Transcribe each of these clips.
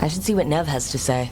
I should see what Nev has to say.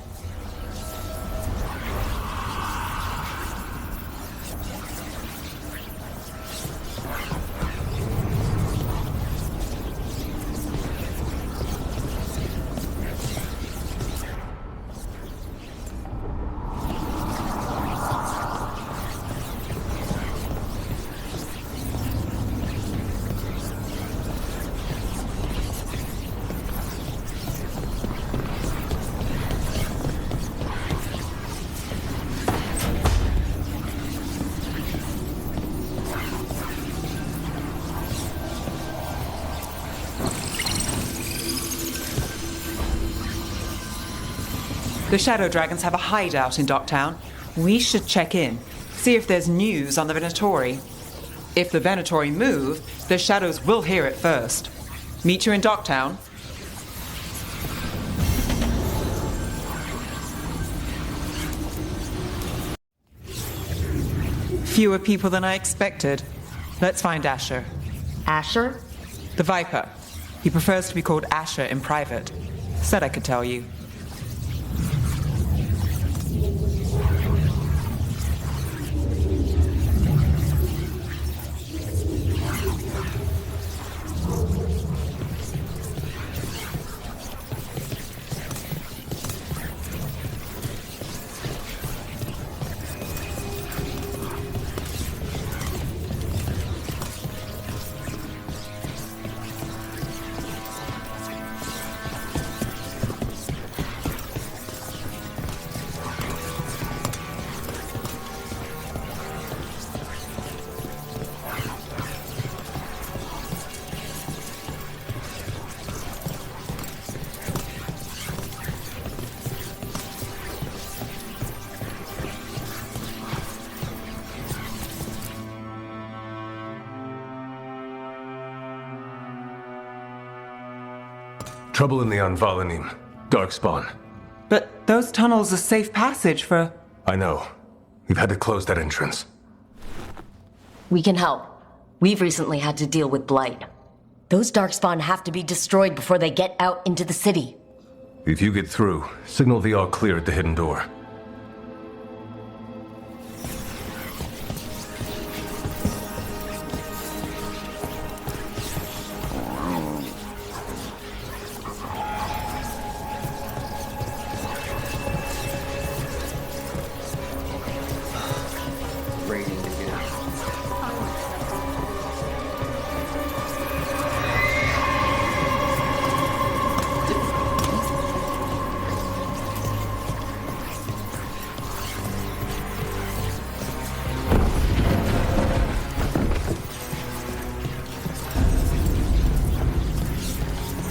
The Shadow Dragons have a hideout in Docktown. We should check in, see if there's news on the Venatori. If the Venatori move, the Shadows will hear it first. Meet you in Docktown. Fewer people than I expected. Let's find Asher. Asher? The Viper. He prefers to be called Asher in private. Said I could tell you. Trouble in the Anvalanim. Darkspawn. But those tunnels are safe passage for... I know. We've had to close that entrance. We can help. We've recently had to deal with Blight. Those Darkspawn have to be destroyed before they get out into the city. If you get through, signal the all clear at the hidden door.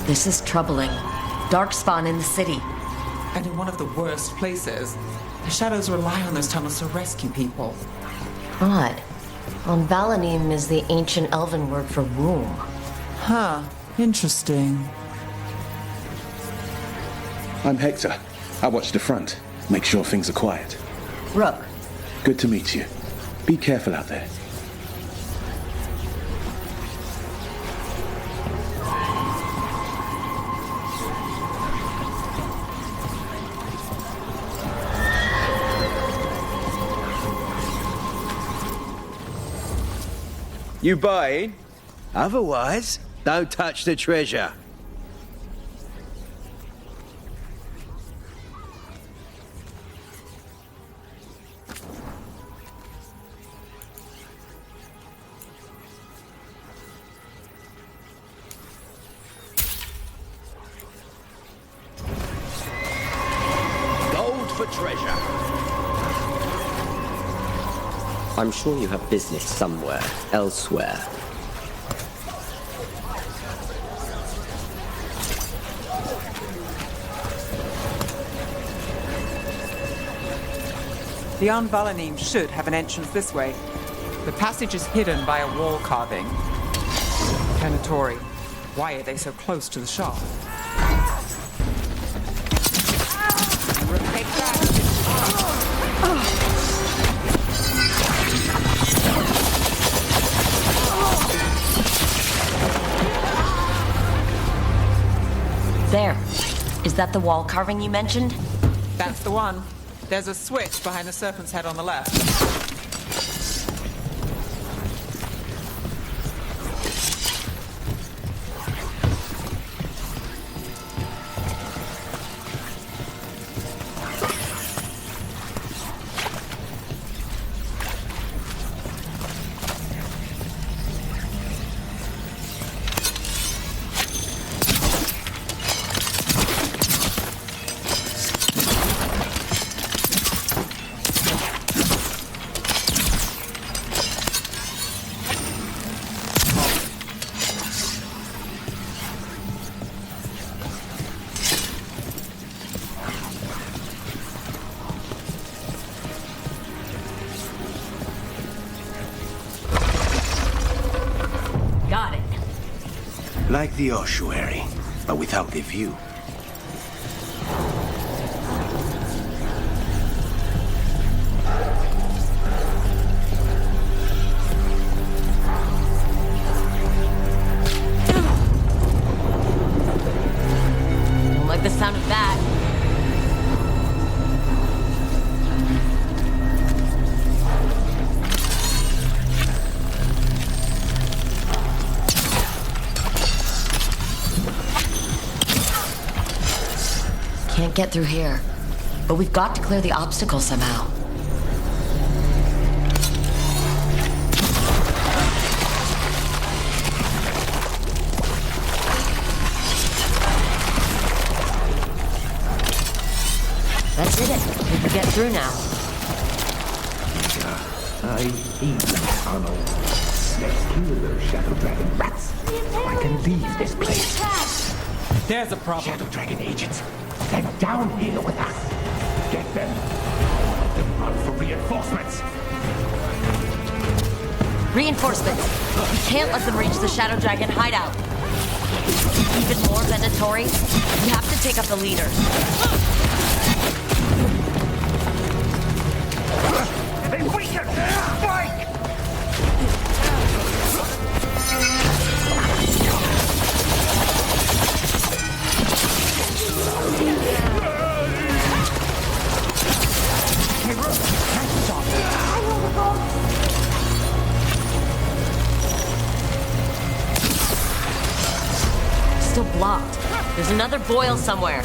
This is troubling. Darkspawn in the city. And in one of the worst places. The Shadows rely on those tunnels to rescue people. Odd. Valanim is the ancient elven word for womb. Huh. Interesting. I'm Hector. I watch the front. Make sure things are quiet. Rook. Good to meet you. Be careful out there. You buying? Otherwise, don't touch the treasure. Gold for treasure. I'm sure you have business somewhere, elsewhere. The Anvalanim should have an entrance this way. The passage is hidden by a wall carving. Venatori. Why are they so close to the shop? Take that! There. Is that the wall carving you mentioned? That's the one. There's a switch behind the serpent's head on the left. Got it. Like the ossuary, but without the view. Don't like the sound of that. Can't get through here. But we've got to clear the obstacle somehow. That's it. We can get through now. I hate this tunnel. Let's kill those Shadow Dragon rats. I can leave this place. There's a problem. Shadow Dragon agents, sent down here with us. Get them. Let them run for reinforcements. Reinforcements. We can't let them reach the Shadow Dragon hideout. Even more Venatori. We have to take out the leader. They weaken! Strike! Still blocked. There's another boil somewhere.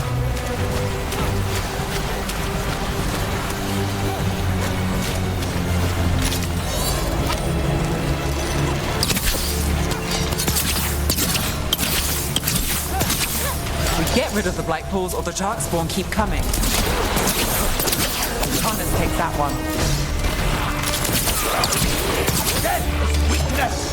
We get rid of the blight pools or the dark spawn keep coming. Connors takes that one. Weakness!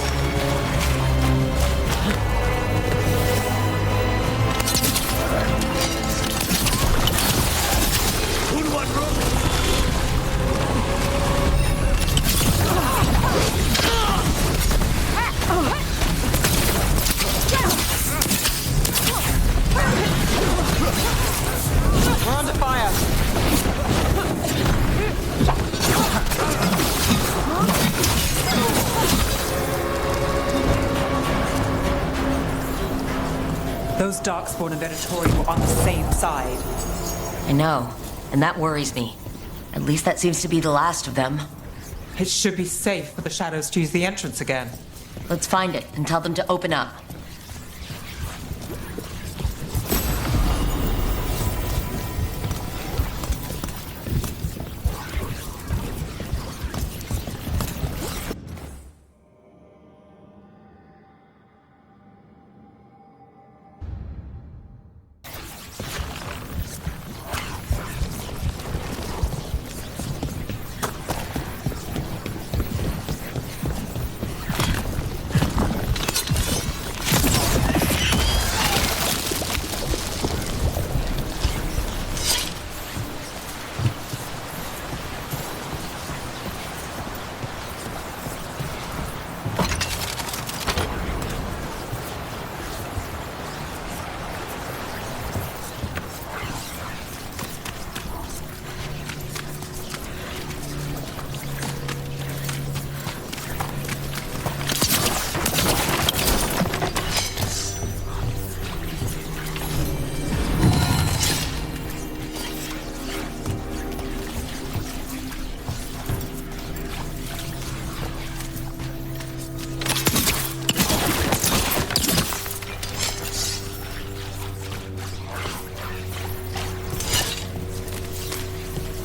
We're under fire. Those darkspawn and Venatori were on the same side. I know, and that worries me. At least that seems to be the last of them. It should be safe for the shadows to use the entrance again. Let's find it and tell them to open up.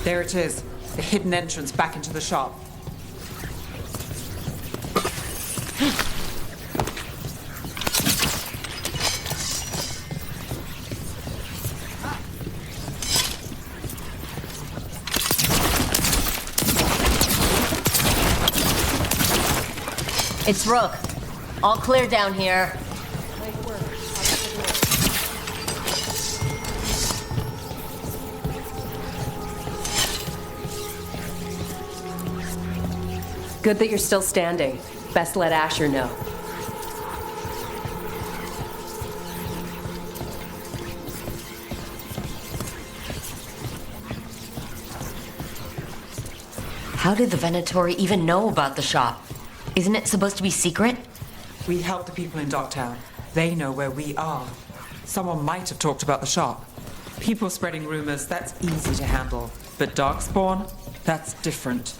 There it is, the hidden entrance back into the shop. It's Rook. All clear down here. Good that you're still standing. Best let Asher know. How did the Venatori even know about the shop? Isn't it supposed to be secret? We help the people in Docktown. They know where we are. Someone might have talked about the shop. People spreading rumors, that's easy to handle. But Darkspawn, that's different.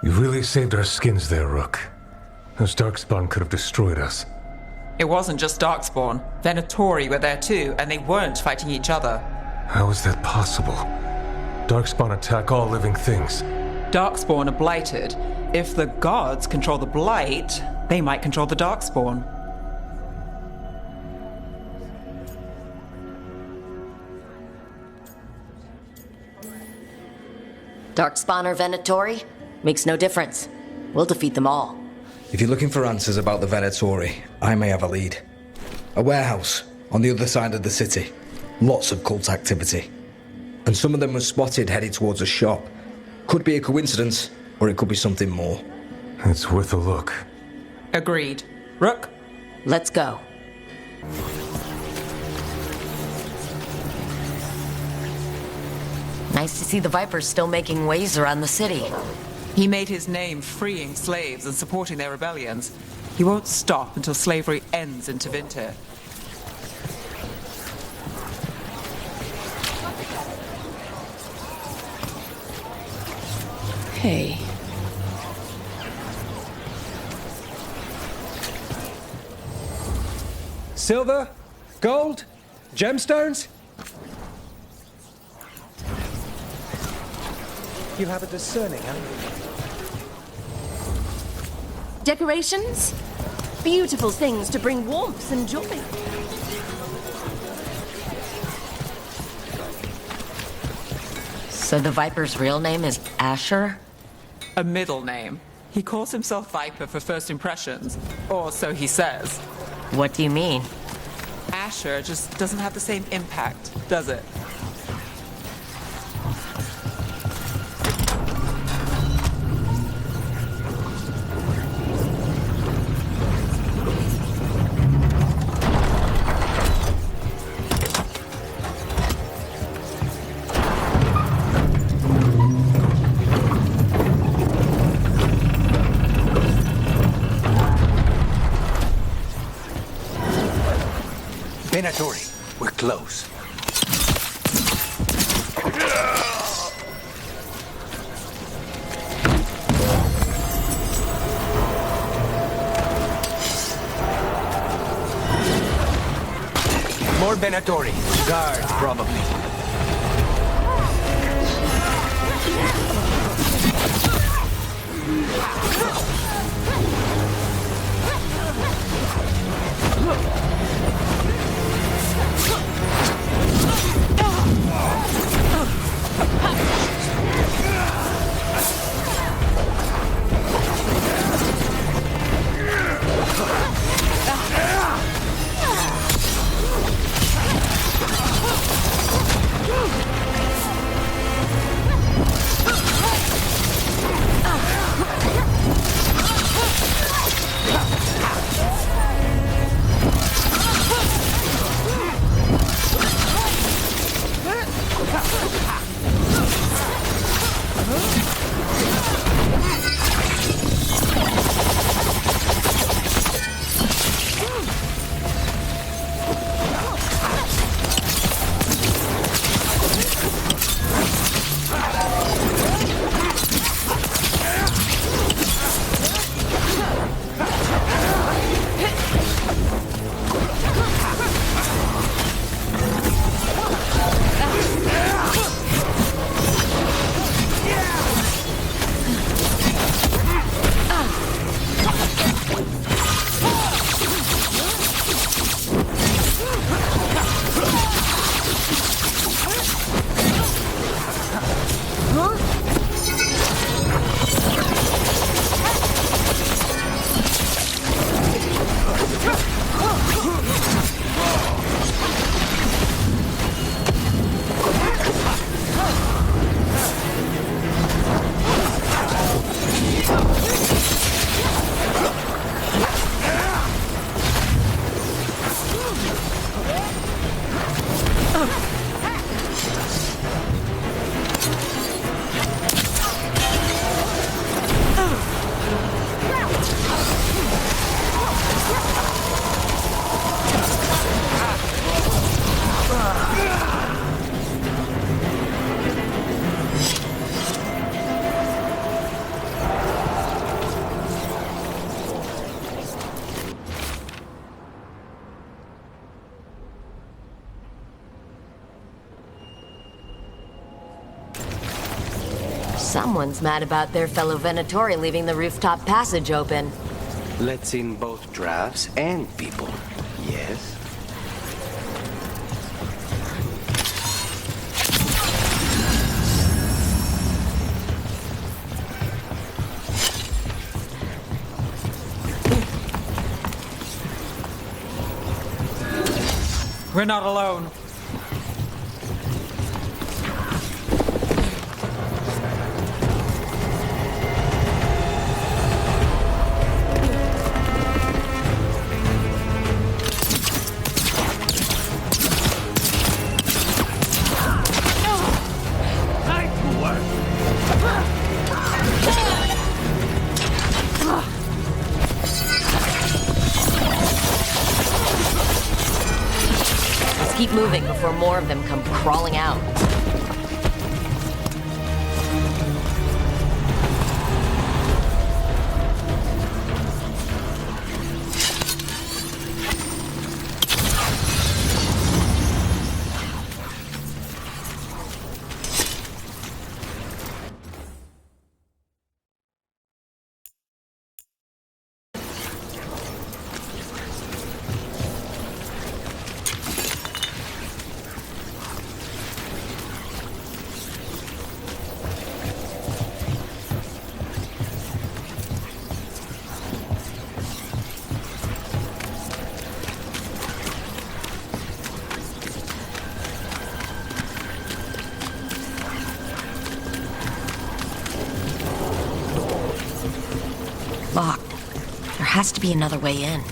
You really saved our skins there, Rook. Those Darkspawn could have destroyed us. It wasn't just Darkspawn. Venatori were there too, and they weren't fighting each other. How is that possible? Darkspawn attack all living things. Darkspawn are blighted. If the gods control the blight, they might control the Darkspawn. Darkspawn or Venatori? Makes no difference. We'll defeat them all. If you're looking for answers about the Venatori, I may have a lead. A warehouse on the other side of the city. Lots of cult activity. And some of them were spotted headed towards a shop. Could be a coincidence, or it could be something more. It's worth a look. Agreed. Rook? Let's go. Nice to see the Vipers still making waves around the city. He made his name freeing slaves and supporting their rebellions. He won't stop until slavery ends in Tevinter. Hey. Silver? Gold? Gemstones? You have a discerning eye. Decorations? Beautiful things to bring warmth and joy. So the Viper's real name is Asher? A middle name. He calls himself Viper for first impressions, or so he says. What do you mean? Asher just doesn't have the same impact, does it? Venatori, we're close. More Venatori. Guards, probably. Someone's mad about their fellow Venatori leaving the rooftop passage open. Let's in both drafts and people. Yes? We're not alone. Keep moving before more of them come crawling out. Locked. There has to be another way in.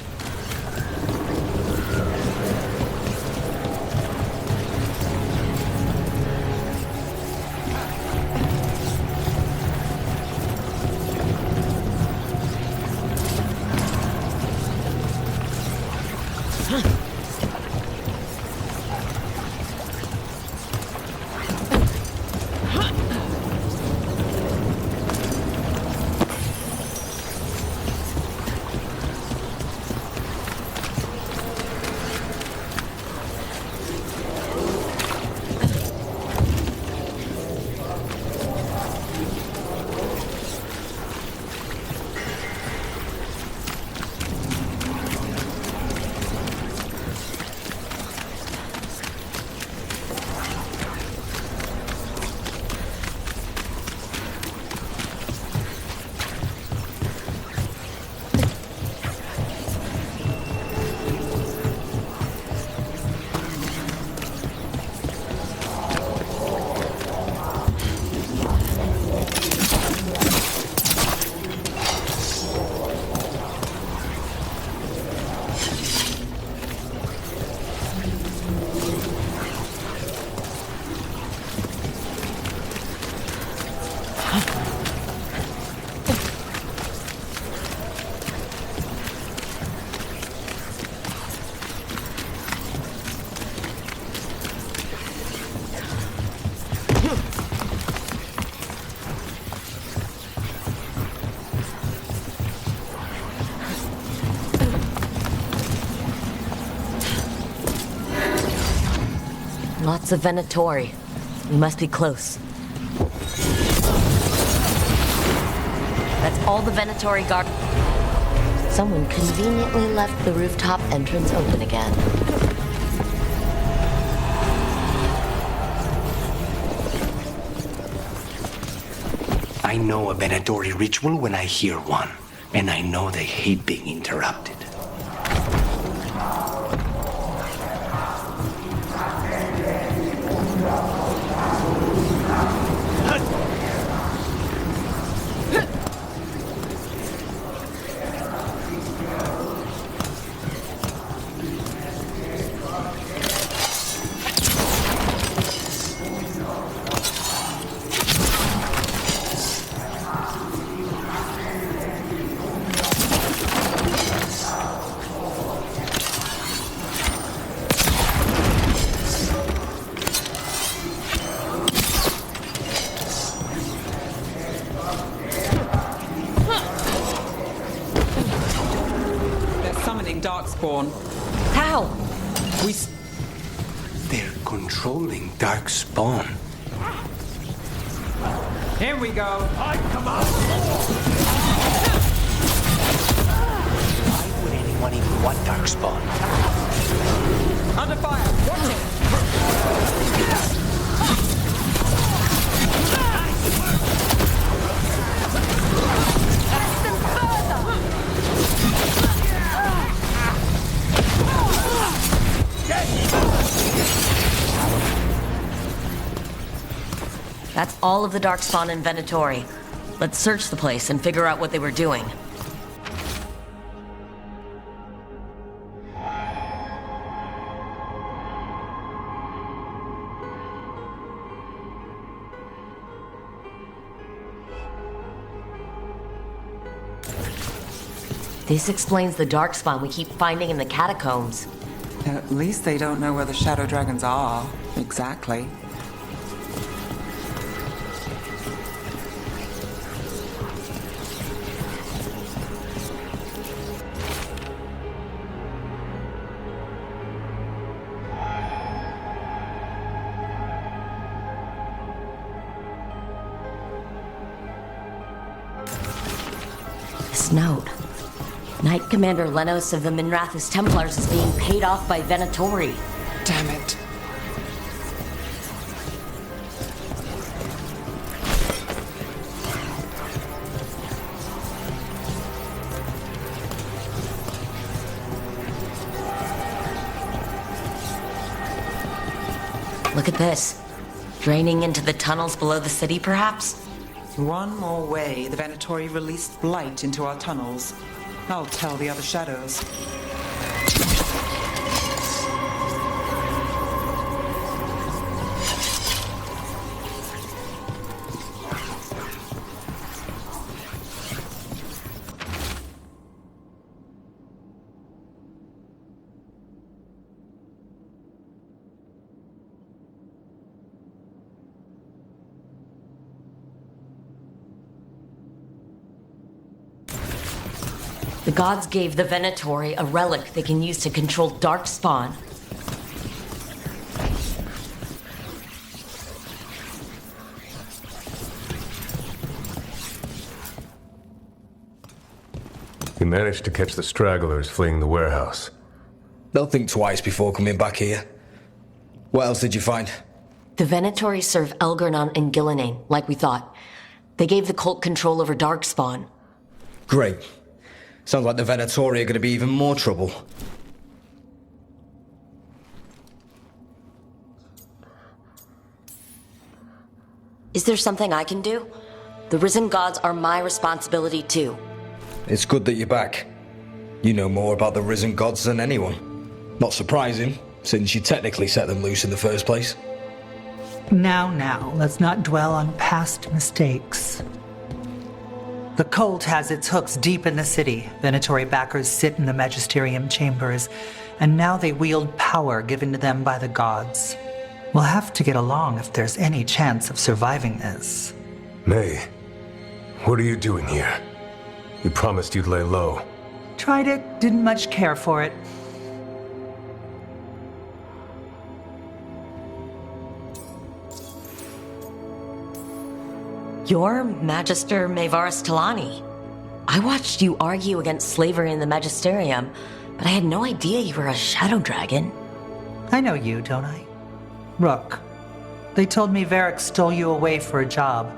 Lots of Venatori. We must be close. That's all the Venatori guard. Someone conveniently left the rooftop entrance open again. I know a Venatori ritual when I hear one, and I know they hate being interrupted. Darkspawn. How? They're controlling Darkspawn. Here we go. I come out. Why would anyone even want Darkspawn? Under fire. Watch it. That's all of the Darkspawn in Venatori. Let's search the place and figure out what they were doing. This explains the Darkspawn we keep finding in the catacombs. At least they don't know where the Shadow Dragons are. Exactly. This note. Knight Commander Lenos of the Minratus Templars is being paid off by Venatori. Damn it. Look at this. Draining into the tunnels below the city, perhaps? One more way the Venatori released blight into our tunnels. I'll tell the other shadows. The gods gave the Venatori a relic they can use to control Darkspawn. You managed to catch the stragglers fleeing the warehouse. They'll think twice before coming back here. What else did you find? The Venatori serve Elgarnon and Gillinane, like we thought. They gave the cult control over Darkspawn. Great. Sounds like the Venatori are going to be even more trouble. Is there something I can do? The risen gods are my responsibility too. It's good that you're back. You know more about the risen gods than anyone. Not surprising, since you technically set them loose in the first place. Now, let's not dwell on past mistakes. The cult has its hooks deep in the city. Venatori backers sit in the magisterium chambers, and now they wield power given to them by the gods. We'll have to get along if there's any chance of surviving this. May, what are you doing here? You promised you'd lay low. Tried it, didn't much care for it. You're Magister Maevaris Talani. I watched you argue against slavery in the Magisterium, but I had no idea you were a shadow dragon. I know you, don't I? Rook. They told me Varric stole you away for a job.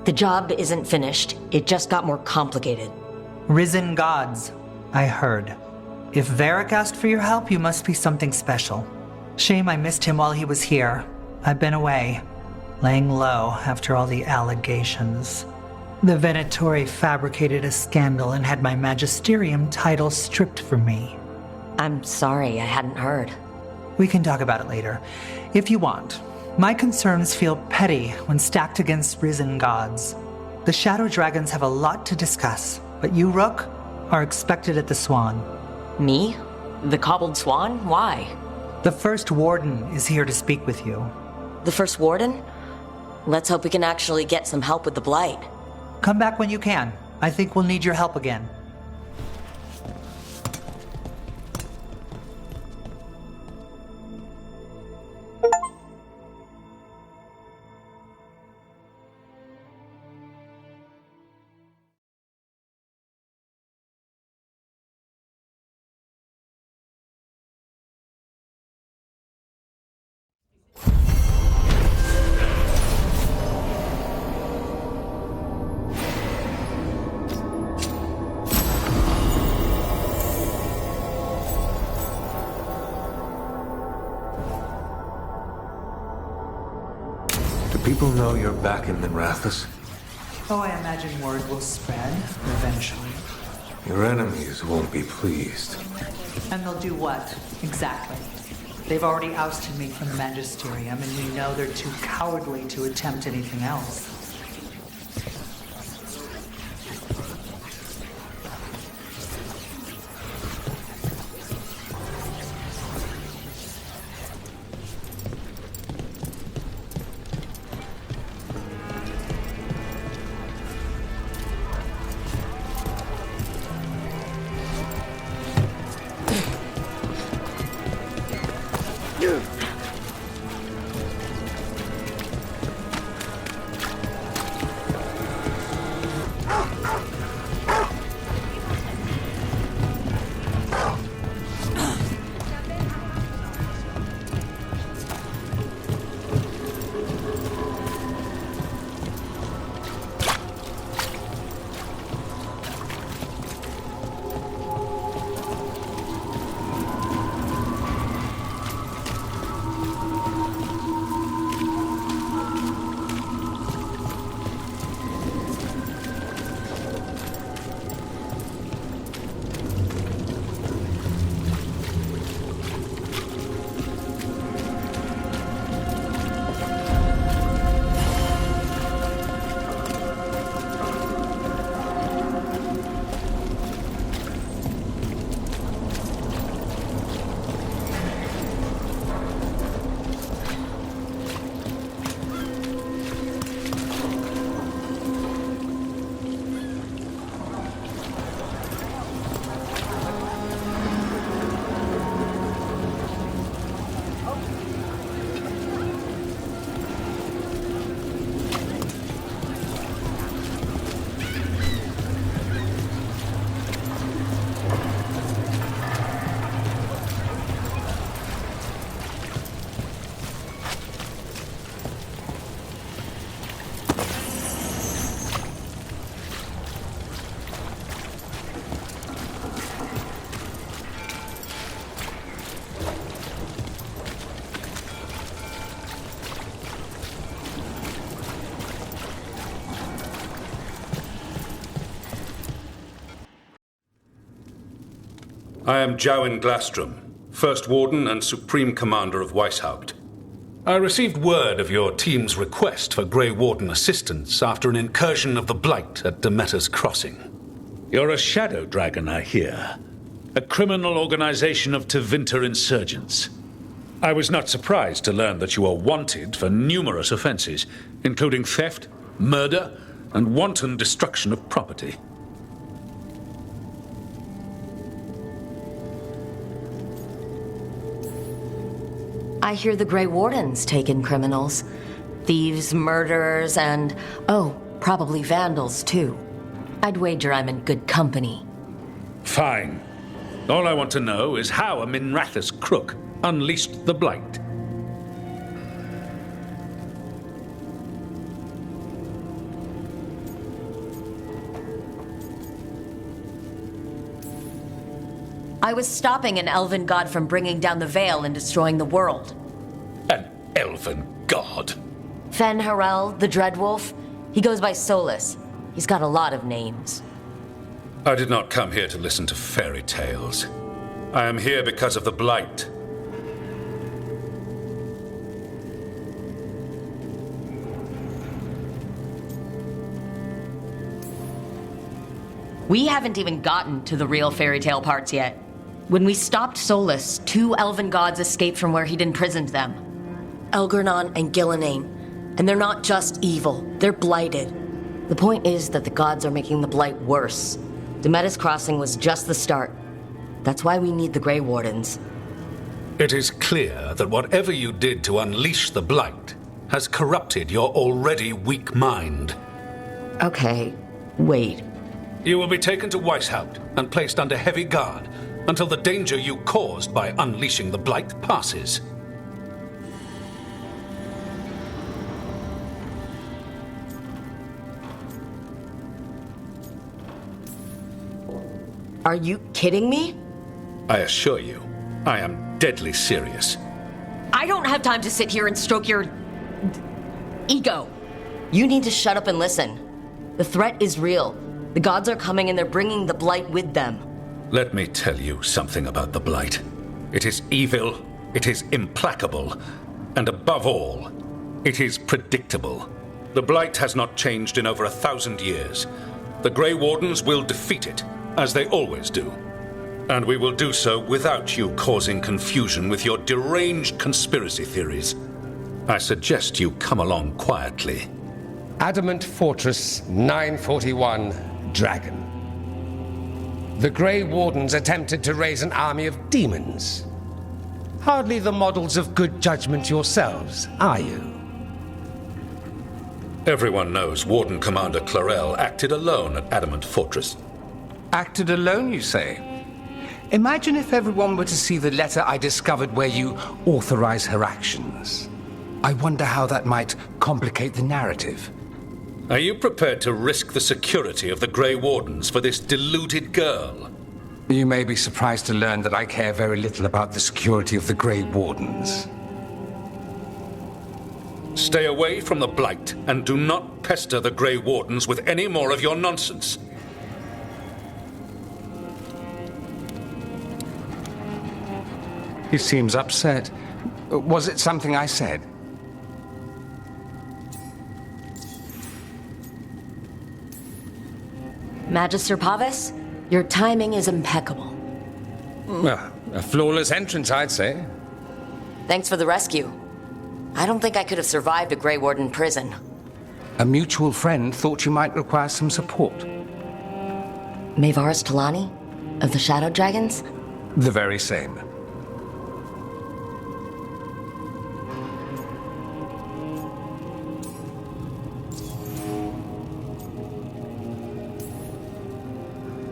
The job isn't finished. It just got more complicated. Risen gods, I heard. If Varric asked for your help, you must be something special. Shame I missed him while he was here. I've been away, laying low after all the allegations. The Venatori fabricated a scandal and had my magisterium title stripped from me. I'm sorry, I hadn't heard. We can talk about it later, if you want. My concerns feel petty when stacked against risen gods. The Shadow Dragons have a lot to discuss, but you, Rook, are expected at the Swan. Me? The Cobbled Swan? Why? The first Warden is here to speak with you. The first Warden? Let's hope we can actually get some help with the Blight. Come back when you can. I think we'll need your help again. Do people know you're back in Minratus? Oh, I imagine word will spread eventually. Your enemies won't be pleased. And they'll do what, exactly? They've already ousted me from the Magisterium, and we know they're too cowardly to attempt anything else. I am Jowin Glastrom, First Warden and Supreme Commander of Weishaupt. I received word of your team's request for Grey Warden assistance after an incursion of the Blight at Demeter's Crossing. You're a shadow dragon, I hear. A criminal organization of Tevinter insurgents. I was not surprised to learn that you are wanted for numerous offenses, including theft, murder, and wanton destruction of property. I hear the Grey Warden's taken criminals. Thieves, murderers, and, oh, probably vandals, too. I'd wager I'm in good company. Fine. All I want to know is how a Minratus crook unleashed the Blight. I was stopping an elven god from bringing down the Veil and destroying the world. An elven god? Fen Harel, the Dreadwolf. He goes by Solus. He's got a lot of names. I did not come here to listen to fairy tales. I am here because of the Blight. We haven't even gotten to the real fairy tale parts yet. When we stopped Solus, 2 elven gods escaped from where he'd imprisoned them. Elgernon and Gillenane. And they're not just evil, they're blighted. The point is that the gods are making the Blight worse. Demeter's Crossing was just the start. That's why we need the Grey Wardens. It is clear that whatever you did to unleash the Blight has corrupted your already weak mind. Okay, wait. You will be taken to Weishaupt and placed under heavy guard until the danger you caused by unleashing the Blight passes. Are you kidding me? I assure you, I am deadly serious. I don't have time to sit here and stroke your... Ego! You need to shut up and listen. The threat is real. The gods are coming and they're bringing the blight with them. Let me tell you something about the blight. It is evil, it is implacable, and above all, it is predictable. The blight has not changed in over 1,000 years. The Grey Wardens will defeat it, as they always do. And we will do so without you causing confusion with your deranged conspiracy theories. I suggest you come along quietly. Adamant Fortress 941 Dragon. The Grey Wardens attempted to raise an army of demons. Hardly the models of good judgment yourselves, are you? Everyone knows Warden Commander Clarel acted alone at Adamant Fortress. Acted alone, you say? Imagine if everyone were to see the letter I discovered where you authorize her actions. I wonder how that might complicate the narrative. Are you prepared to risk the security of the Grey Wardens for this deluded girl? You may be surprised to learn that I care very little about the security of the Grey Wardens. Stay away from the Blight, and do not pester the Grey Wardens with any more of your nonsense. He seems upset. Was it something I said? Magister Pavis, your timing is impeccable. A flawless entrance, I'd say. Thanks for the rescue. I don't think I could have survived a Grey Warden prison. A mutual friend thought you might require some support. Maevaris Talani? Of the Shadow Dragons? The very same.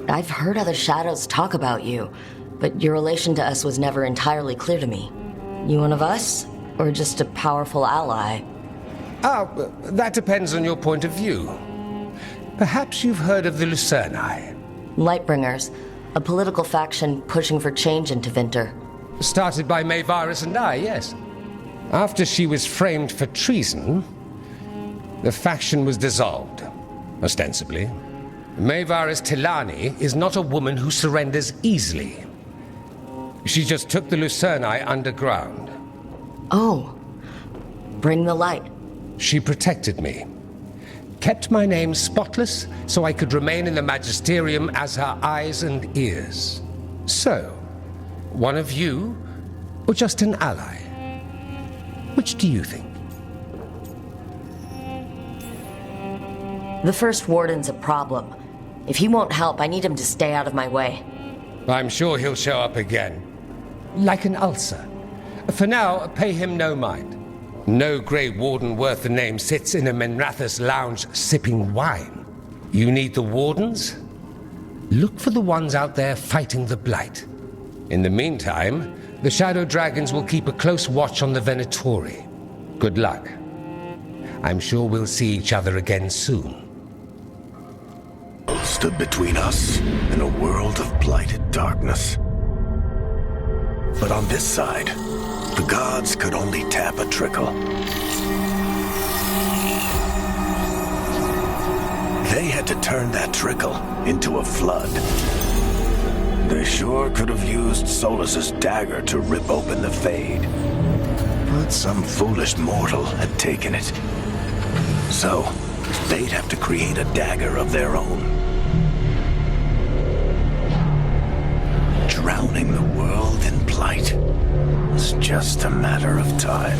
I've heard other Shadows talk about you, but your relation to us was never entirely clear to me. You one of us, or just a powerful ally? That depends on your point of view. Perhaps you've heard of the Lucerni. Lightbringers, a political faction pushing for change in Tevinter. Started by Maevaris and I, yes. After she was framed for treason, the faction was dissolved, ostensibly. Maevaris Talani is not a woman who surrenders easily. She just took the Lucerni underground. Oh. Bring the light. She protected me. Kept my name spotless so I could remain in the Magisterium as her eyes and ears. So, one of you, or just an ally? Which do you think? The First Warden's a problem. If he won't help, I need him to stay out of my way. I'm sure he'll show up again. Like an ulcer. For now, pay him no mind. No Grey Warden worth the name sits in a Minratus lounge sipping wine. You need the Wardens? Look for the ones out there fighting the Blight. In the meantime, the Shadow Dragons will keep a close watch on the Venatori. Good luck. I'm sure we'll see each other again soon. Stood between us and a world of blighted darkness. But on this side, the gods could only tap a trickle. They had to turn that trickle into a flood. They sure could have used Solus's dagger to rip open the Fade. But some foolish mortal had taken it. So, they'd have to create a dagger of their own. Drowning the world in blight was just a matter of time.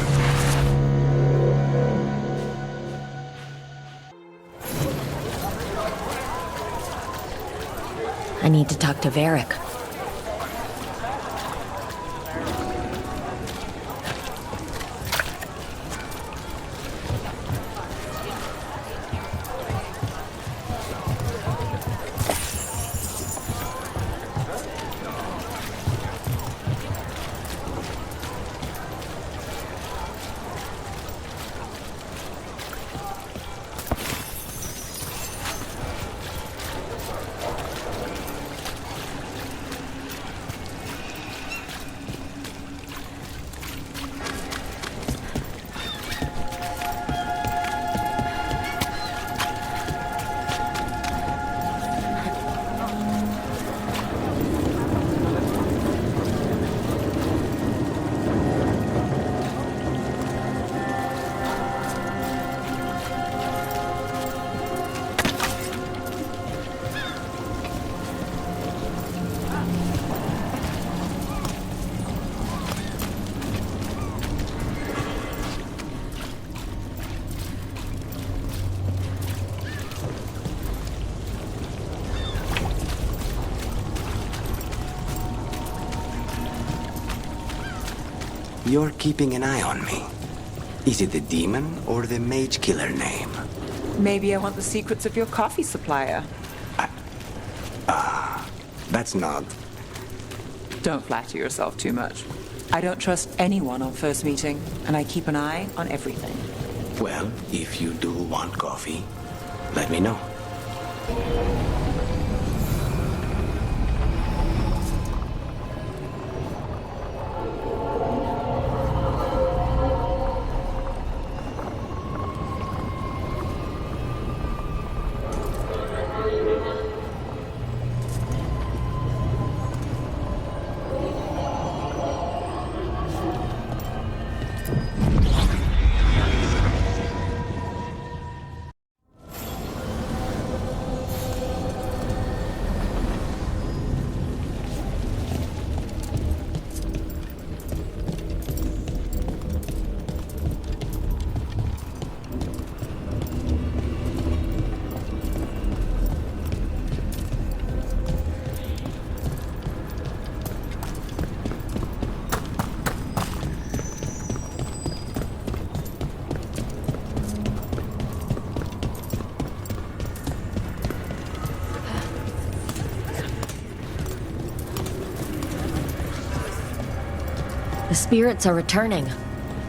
I need to talk to Varric. You're keeping an eye on me. Is it the demon or the mage killer name? Maybe I want the secrets of your coffee supplier. That's not... Don't flatter yourself too much. I don't trust anyone on first meeting, and I keep an eye on everything. Well, if you do want coffee, let me know. The spirits are returning.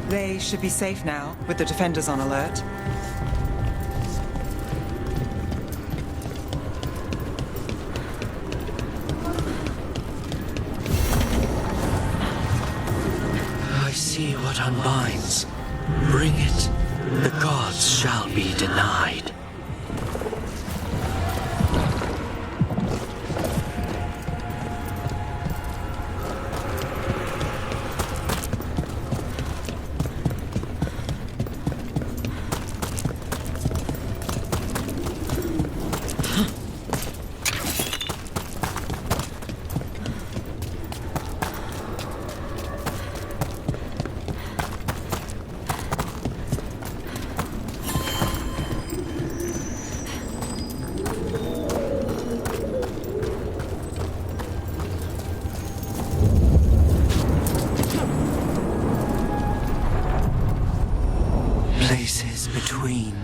They should be safe now, with the defenders on alert. I see what unbinds. Bring it. The gods shall be denied. Places between.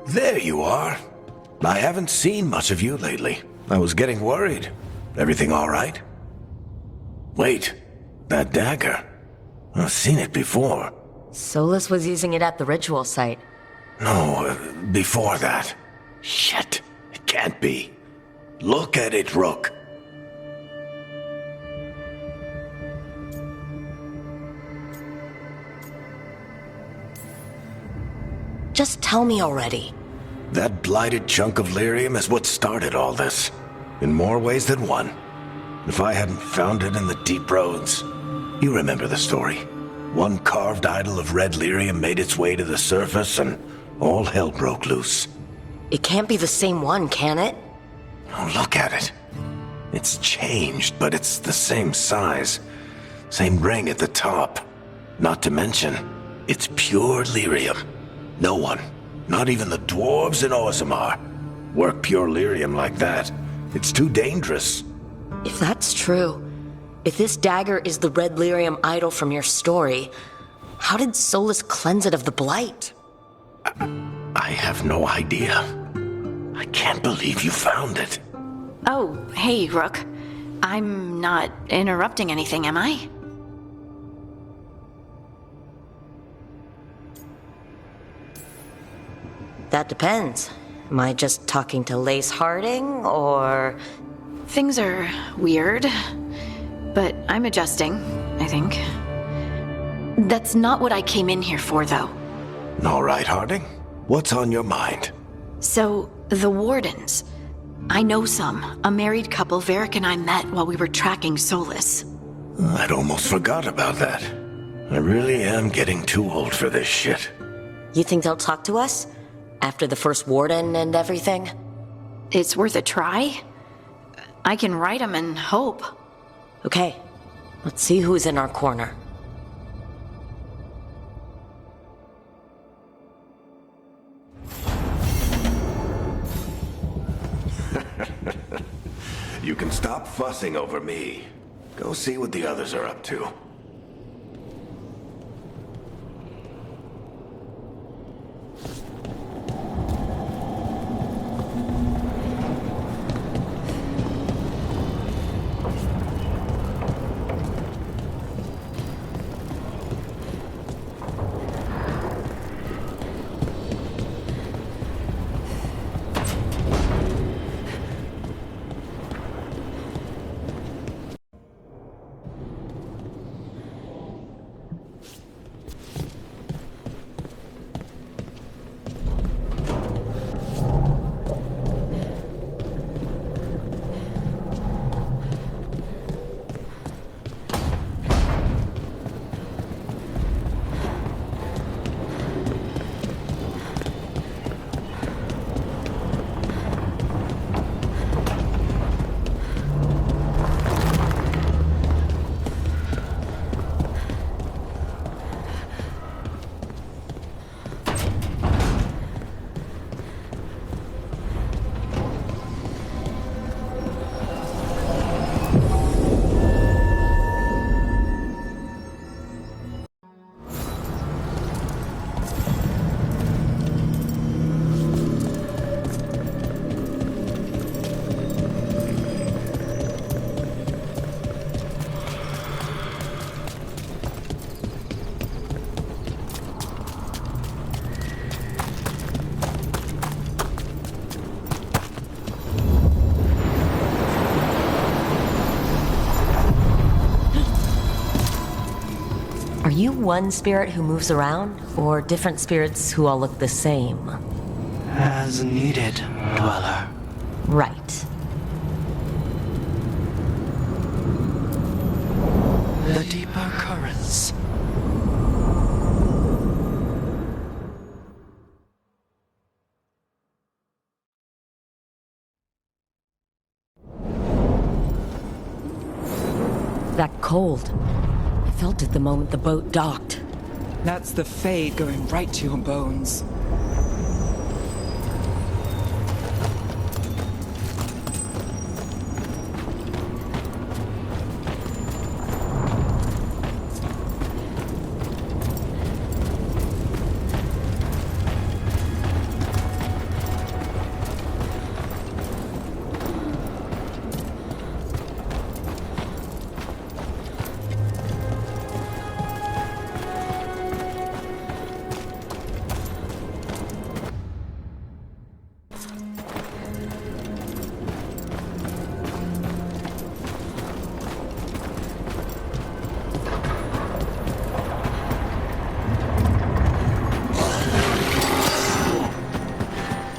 There you are. I haven't seen much of you lately. I was getting worried. Everything all right? Wait, that dagger. I've seen it before. Solus was using it at the ritual site. No, before that. Shit, it can't be. Look at it, Rook. Just tell me already. That blighted chunk of lyrium is what started all this. In more ways than one. If I hadn't found it in the deep roads... You remember the story. One carved idol of red lyrium made its way to the surface and all hell broke loose. It can't be the same one, can it? Oh, look at it. It's changed, but it's the same size. Same ring at the top. Not to mention, it's pure lyrium. No one, not even the dwarves in Orzammar, work pure lyrium like that. It's too dangerous. If that's true, if this dagger is the red lyrium idol from your story, how did Solus cleanse it of the blight? I have no idea. I can't believe you found it. Oh, hey, Rook. I'm not interrupting anything, am I? That depends. Am I just talking to Lace Harding, or... Things are weird, but I'm adjusting, I think. That's not what I came in here for, though. All right, Harding. What's on your mind? So, the Wardens. I know some. A married couple Varric and I met while we were tracking Solus. I'd almost forgot about that. I really am getting too old for this shit. You think they'll talk to us? After the first Warden and everything? It's worth a try. I can write them and hope. Okay, let's see who's in our corner. You can stop fussing over me. Go see what the others are up to. Are you one spirit who moves around, or different spirits who all look the same? As needed, Dweller. Right. The deeper currents. That cold. I felt it the moment the boat docked. That's the fade going right to your bones.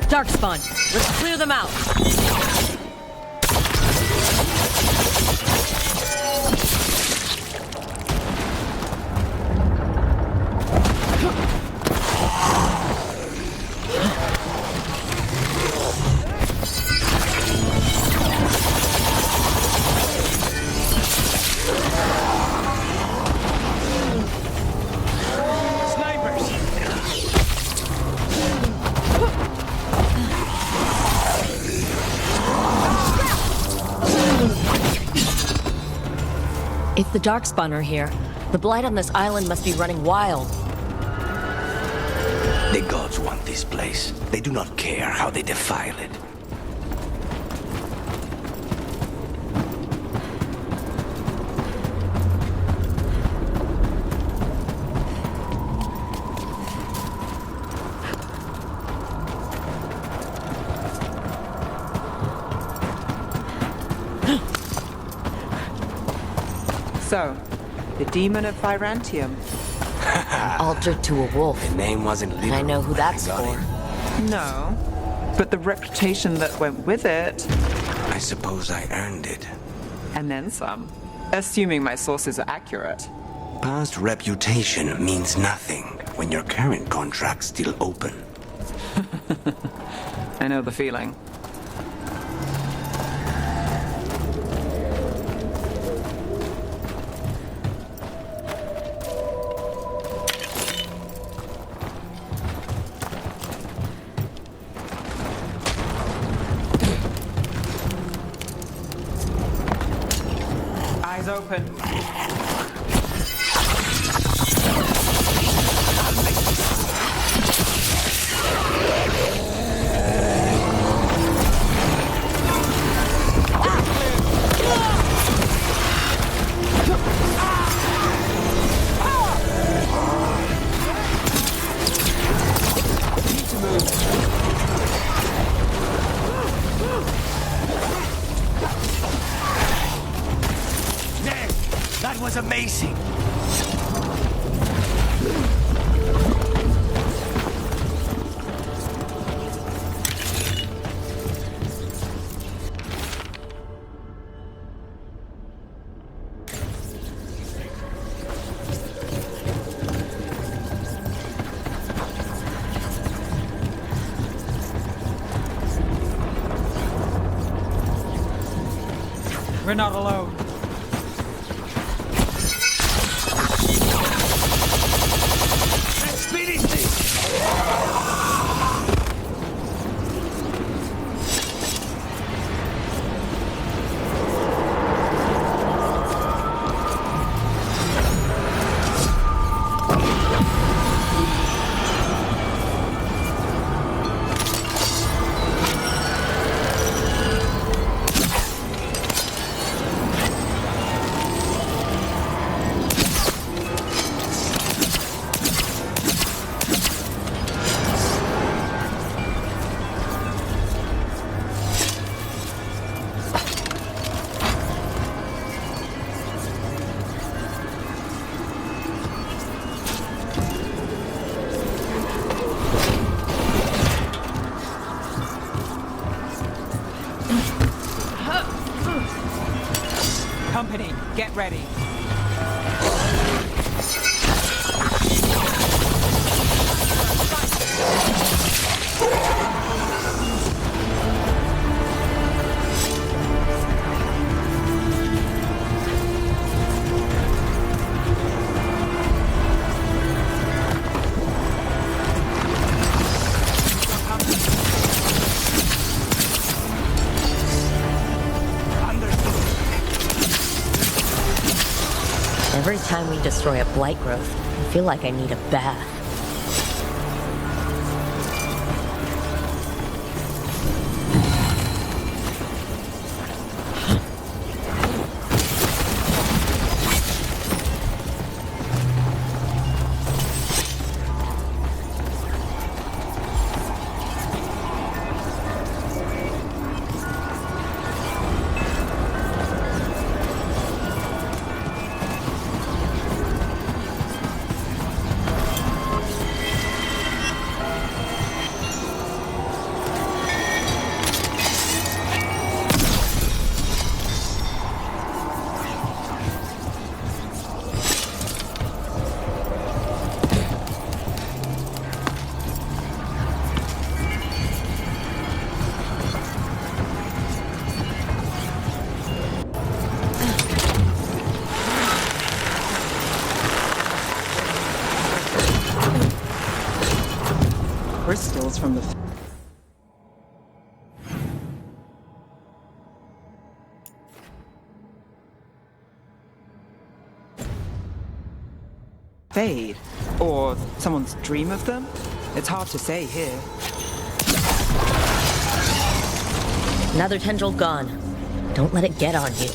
Darkspawn, let's clear them out. the Darkspawn are here, the blight on this island must be running wild. The gods want this place. They do not care how they defile it. So, the demon of Virantium. Altered to a wolf. The name wasn't literal. I know who that's for. No, but the reputation that went with it. I suppose I earned it. And then some. Assuming my sources are accurate. Past reputation means nothing when your current contract's still open. I know the feeling. Eyes open. That was amazing! We're not alone. Company, get ready. Every time we destroy a blight growth, I feel like I need a bath. Crystals from the... fade? Or someone's dream of them? It's hard to say here. Another tendril gone. Don't let it get on you.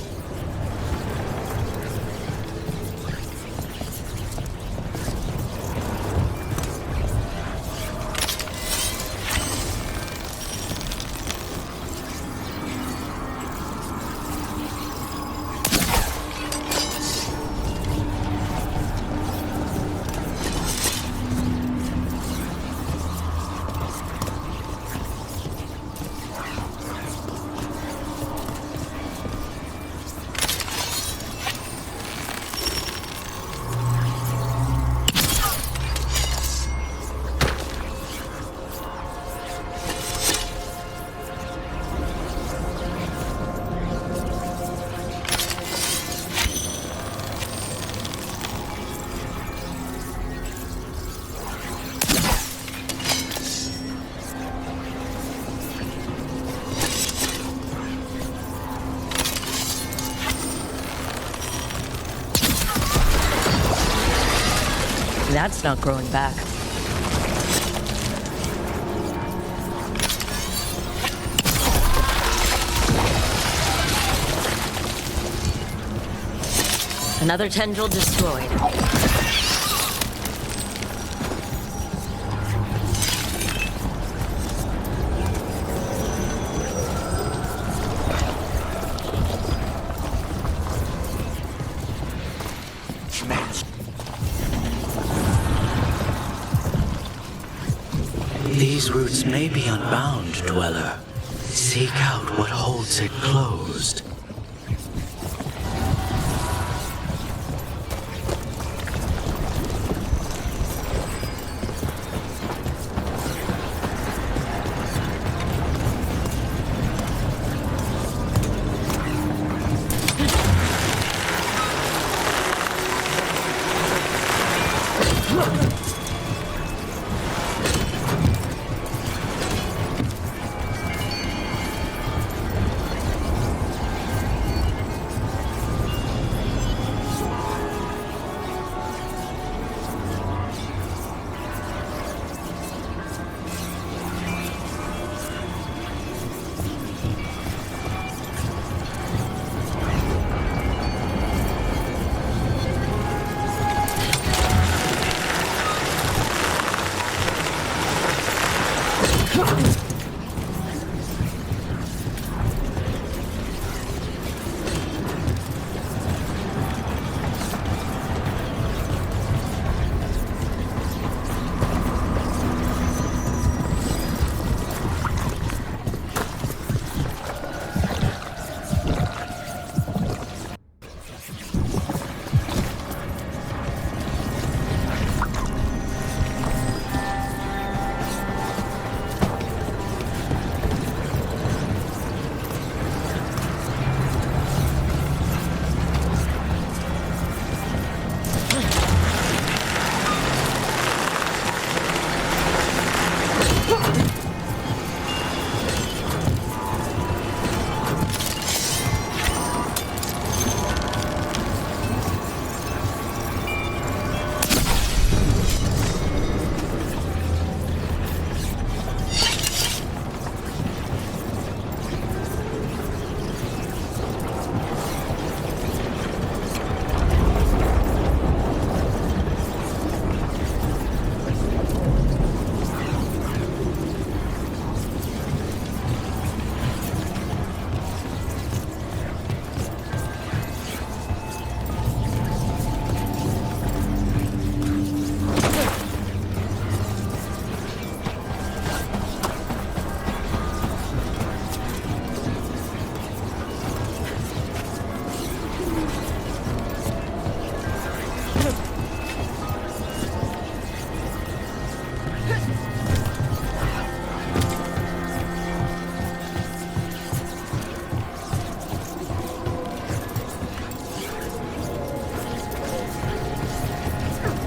That's not growing back. Another tendril destroyed. These roots may be unbound, Dweller. Seek out what holds it closed.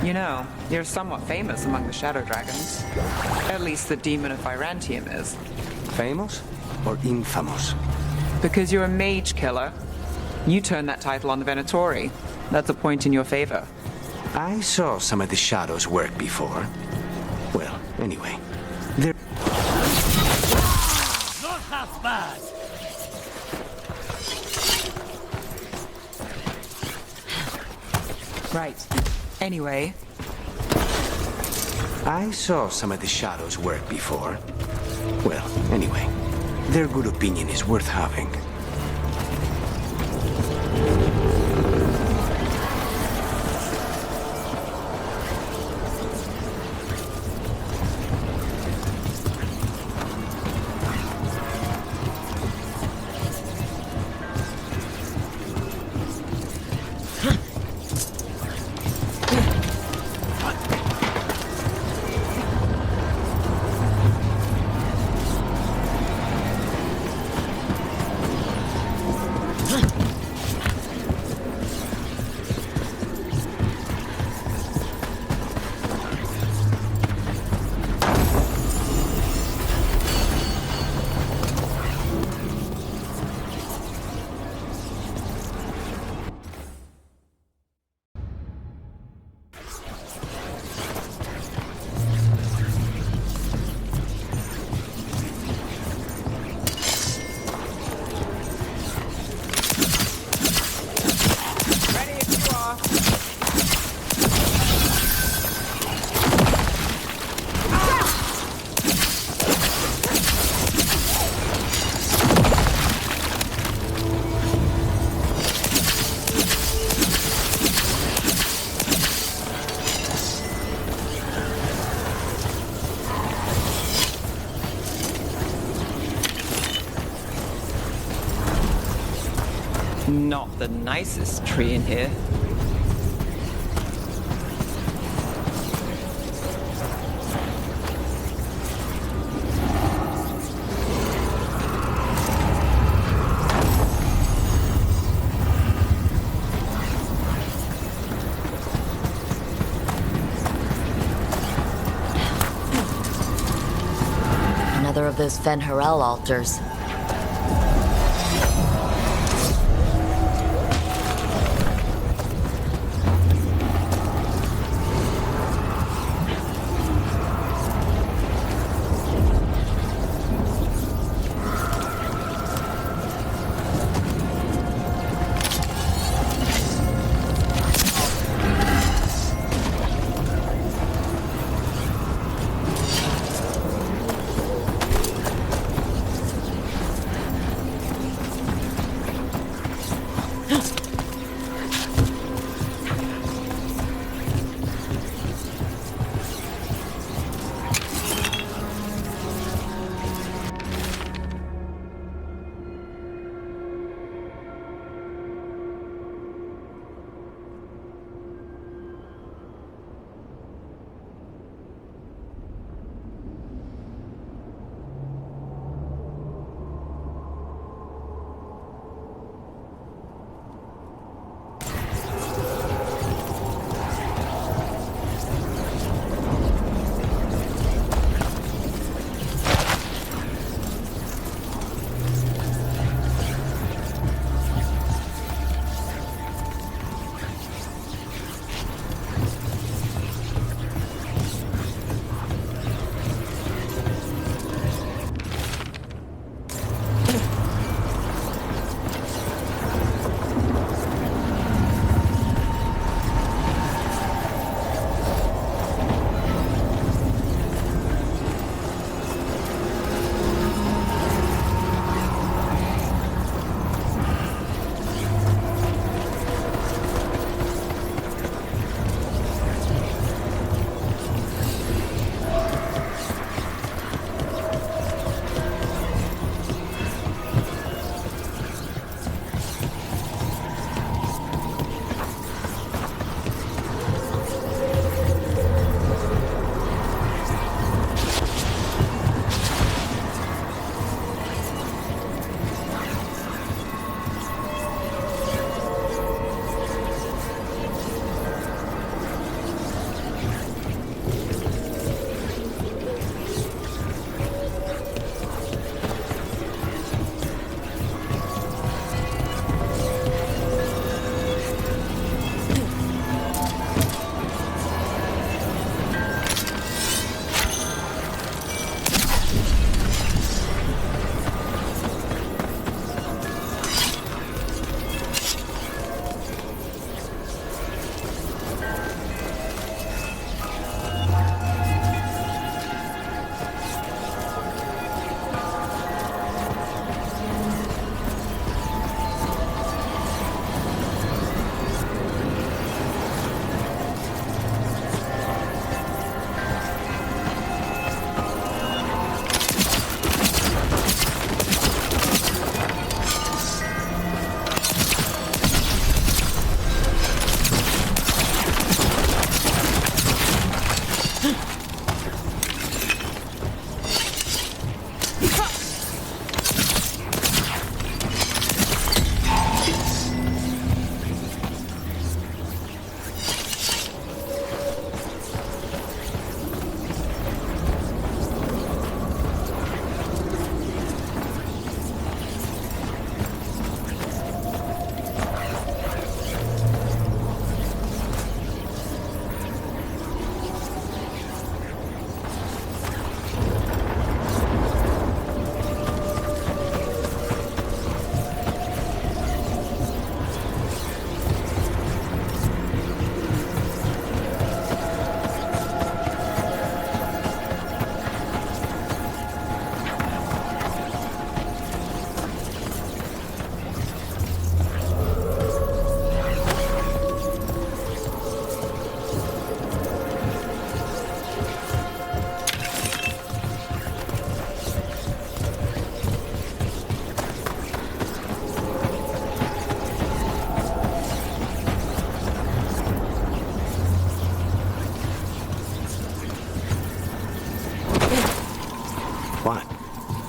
You know, you're somewhat famous among the Shadow Dragons. At least the Demon of Virantium is. Famous or infamous? Because you're a mage killer. You turned that title on the Venatori. That's a point in your favor. I saw some of the shadows work before. Well, anyway, they're... Not half bad. Right. Anyway. I saw some of the shadows work before. Well, anyway, their good opinion is worth having. Not the nicest tree in here. Another of those Fen'Harel altars.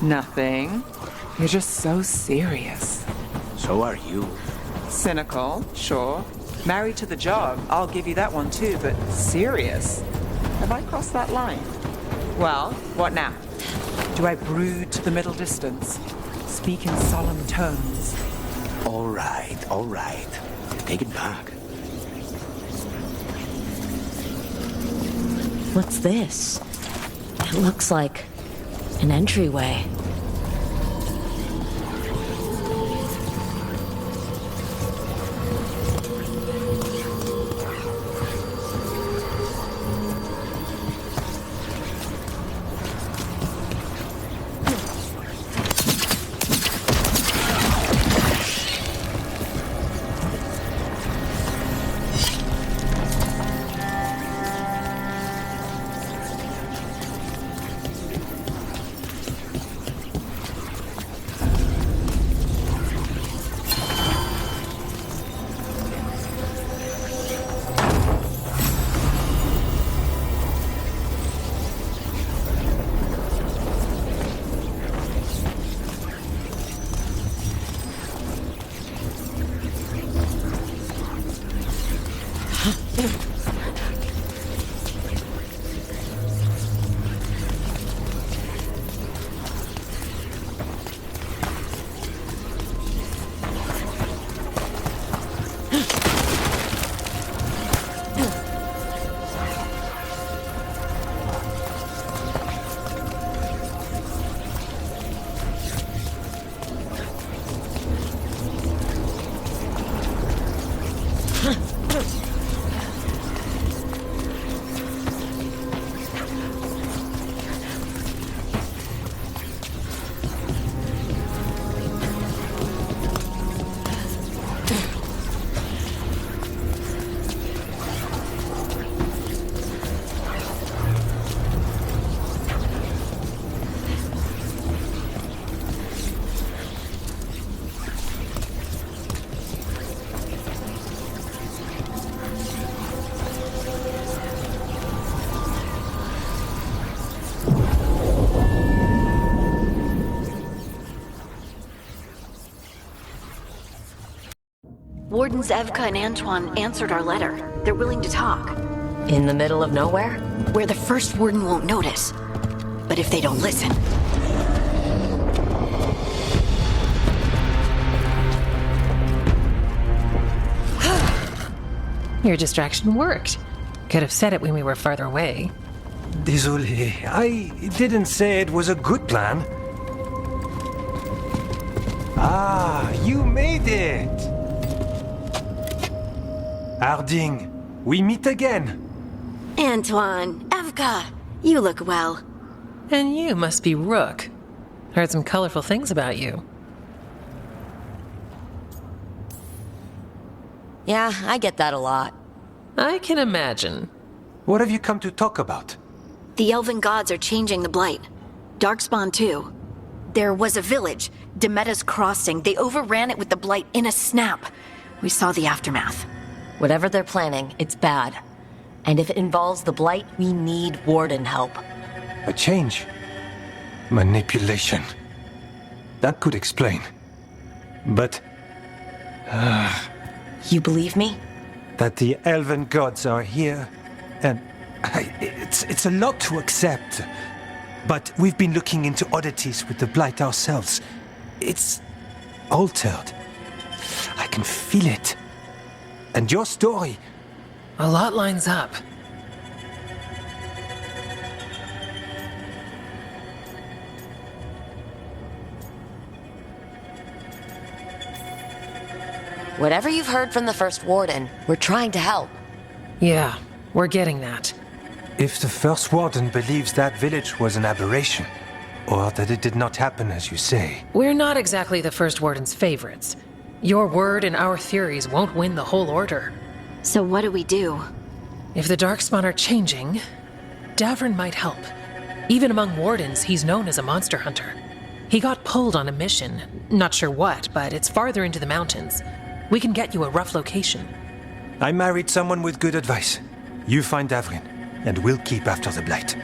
Nothing. You're just so serious. So are you. Cynical, sure. Married to the job, I'll give you that one too, but serious? Have I crossed that line? Well, what now? Do I brood to the middle distance? Speak in solemn tones? All right, all right. Take it back. What's this? It looks like an entryway. Wardens Evka and Antoine answered our letter. They're willing to talk. In the middle of nowhere? Where the first warden won't notice. But if they don't listen... Your distraction worked. Could have said it when we were farther away. Désolé, I didn't say it was a good plan. Ah, you made it! Harding, we meet again. Antoine, Evka, you look well. And you must be Rook. Heard some colorful things about you. Yeah, I get that a lot. I can imagine. What have you come to talk about? The elven gods are changing the blight. Darkspawn too. There was a village, Demeta's Crossing. They overran it with the blight in a snap. We saw the aftermath. Whatever they're planning, it's bad. And if it involves the Blight, we need Warden help. A change. Manipulation. That could explain. But... You believe me? that the elven gods are here, and... It's a lot to accept. But we've been looking into oddities with the Blight ourselves. It's... altered. I can feel it. And your story... A lot lines up. Whatever you've heard from the first Warden, we're trying to help. Yeah, we're getting that. If the first Warden believes that village was an aberration, or that it did not happen as you say... We're not exactly the first Warden's favorites. Your word and our theories won't win the whole order. So what do we do? If the Darkspawn are changing, Davrin might help. Even among Wardens, he's known as a monster hunter. He got pulled on a mission. Not sure what, but it's farther into the mountains. We can get you a rough location. I married someone with good advice. You find Davrin, and we'll keep after the Blight.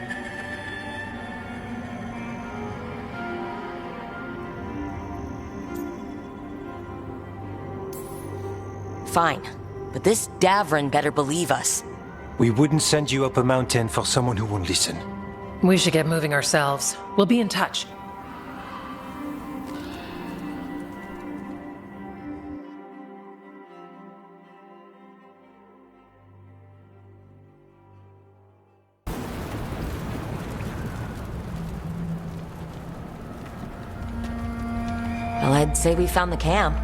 Fine, but this Davrin better believe us. We wouldn't send you up a mountain for someone who won't listen. We should get moving ourselves. We'll be in touch. Well, I'd say we found the camp.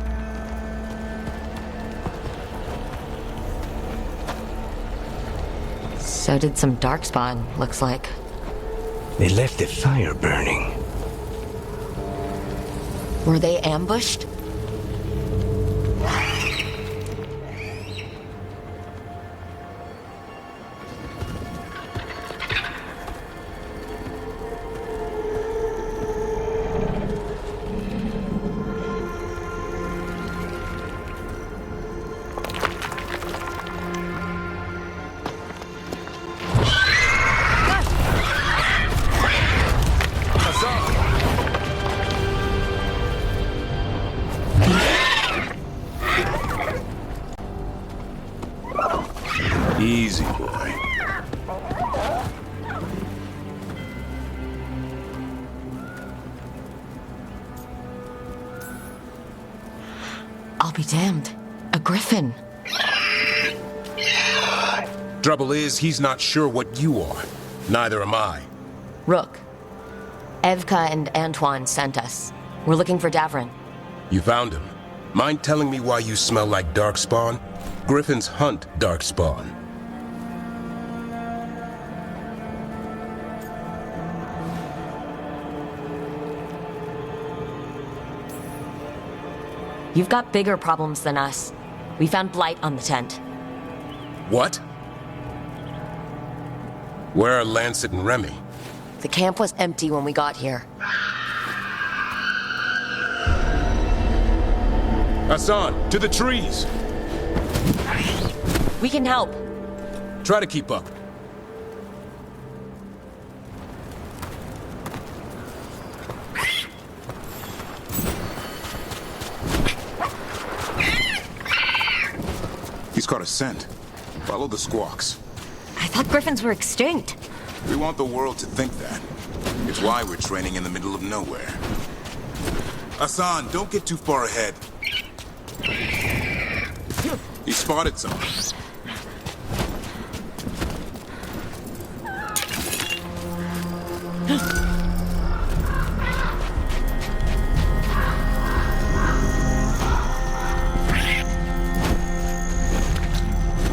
So did some Darkspawn, looks like. They left the fire burning. Were they ambushed? Easy, boy. I'll be damned. A griffin. Trouble is, he's not sure what you are. Neither am I. Rook. Evka and Antoine sent us. We're looking for Davrin. You found him. Mind telling me why you smell like Darkspawn? Griffins hunt Darkspawn. You've got bigger problems than us. We found blight on the tent. What? Where are Lancet and Remy? The camp was empty when we got here. Hassan, to the trees! We can help. Try to keep up. He's caught a scent. Follow the squawks. I thought griffins were extinct. We want the world to think that. It's why we're training in the middle of nowhere. Hassan, don't get too far ahead. He spotted something.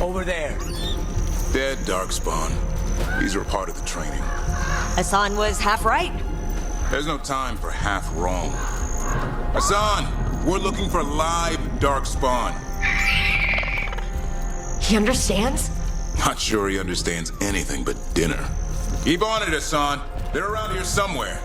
Over there. Dead Darkspawn. These are part of the training. Hassan was half right. There's no time for half wrong. Hassan, we're looking for live Darkspawn. He understands? Not sure he understands anything but dinner. Keep on it, Hassan. They're around here somewhere.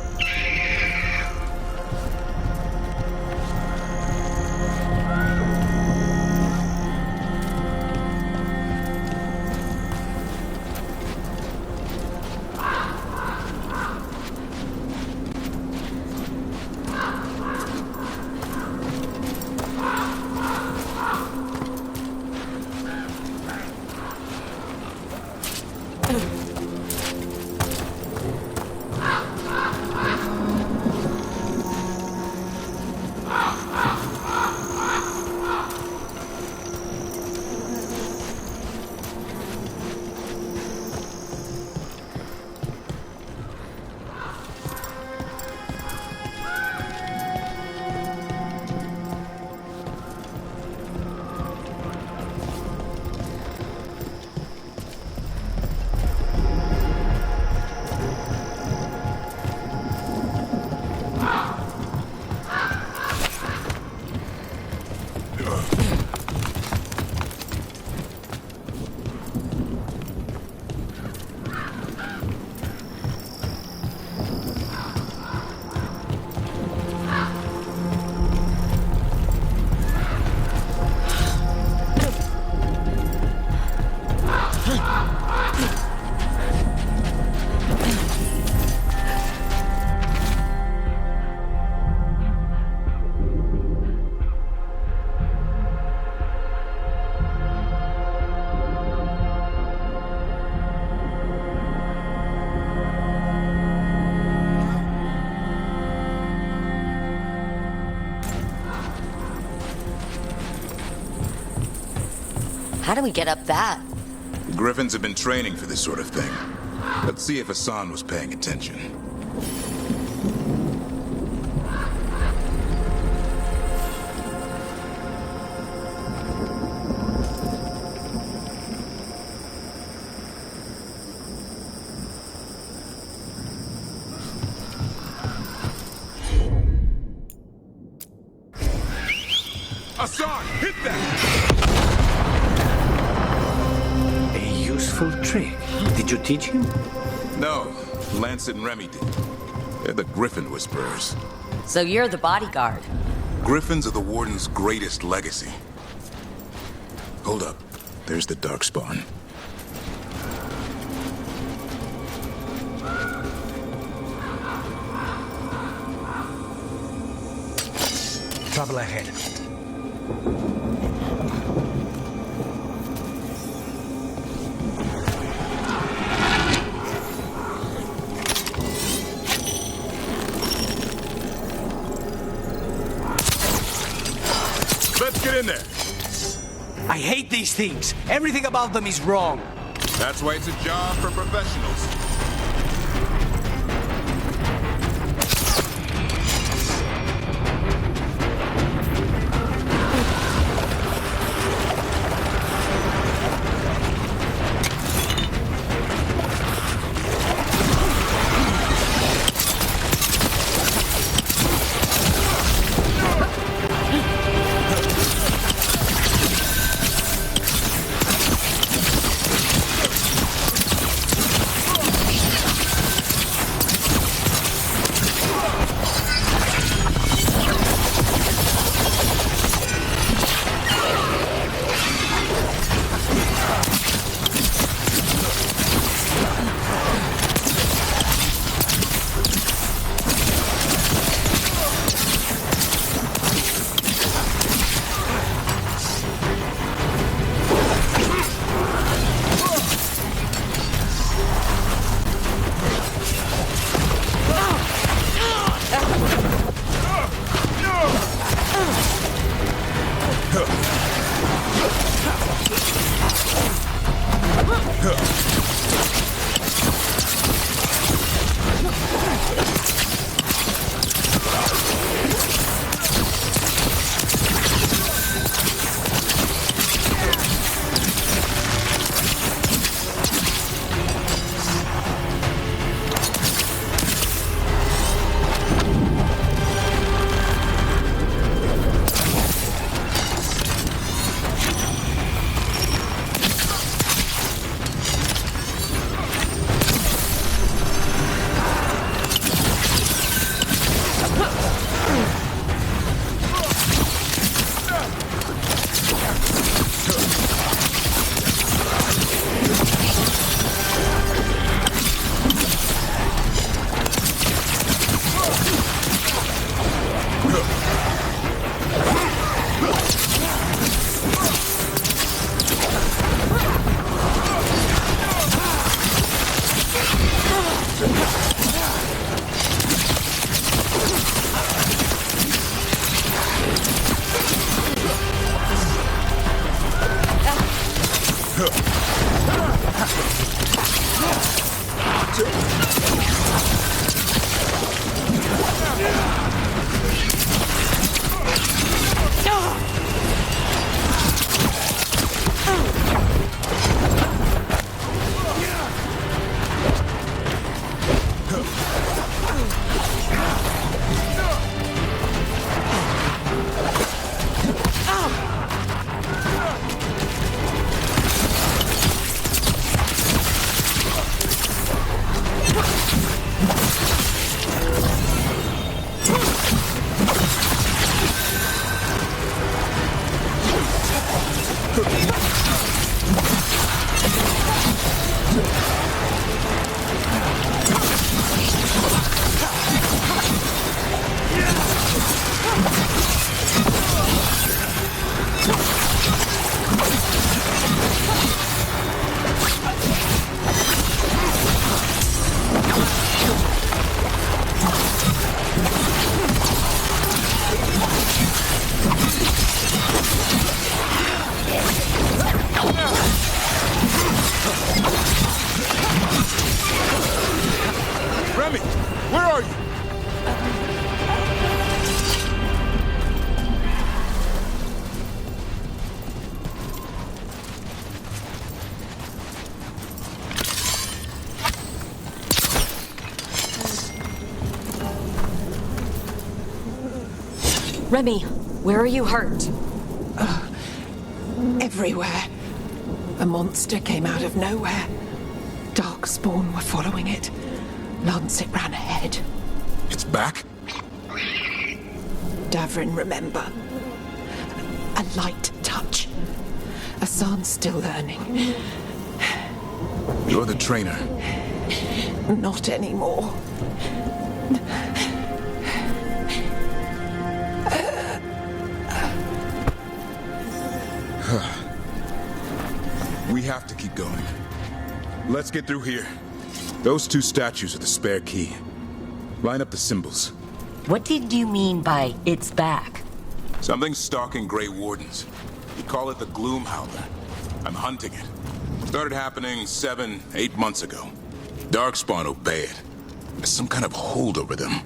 How do we get up that? The Griffins have been training for this sort of thing. Let's see if Hassan was paying attention. Hassan, hit that! Useful trick. Did you teach him? No, Lancet and Remy did. They're the Griffin Whisperers. So you're the bodyguard. Griffins are the Warden's greatest legacy. Hold up. There's the Darkspawn. Trouble ahead. Let's get in there. I hate these things. Everything about them is wrong. That's why it's a job for professionals. Cieniami! Where are you? Remy, where are you hurt? Everywhere. A monster came out of nowhere. Darkspawn were following it. Lancet ran ahead. It's back? Davrin, remember. A light touch. Asan's still learning. You're the trainer. Not anymore. We have to keep going. Let's get through here. Those two statues are the spare key. Line up the symbols. What did you mean by it's back? Something's stalking Grey Wardens. We call it the Gloom Howler. I'm hunting it. Started happening 7, 8 months ago. Darkspawn obey it. There's some kind of hold over them.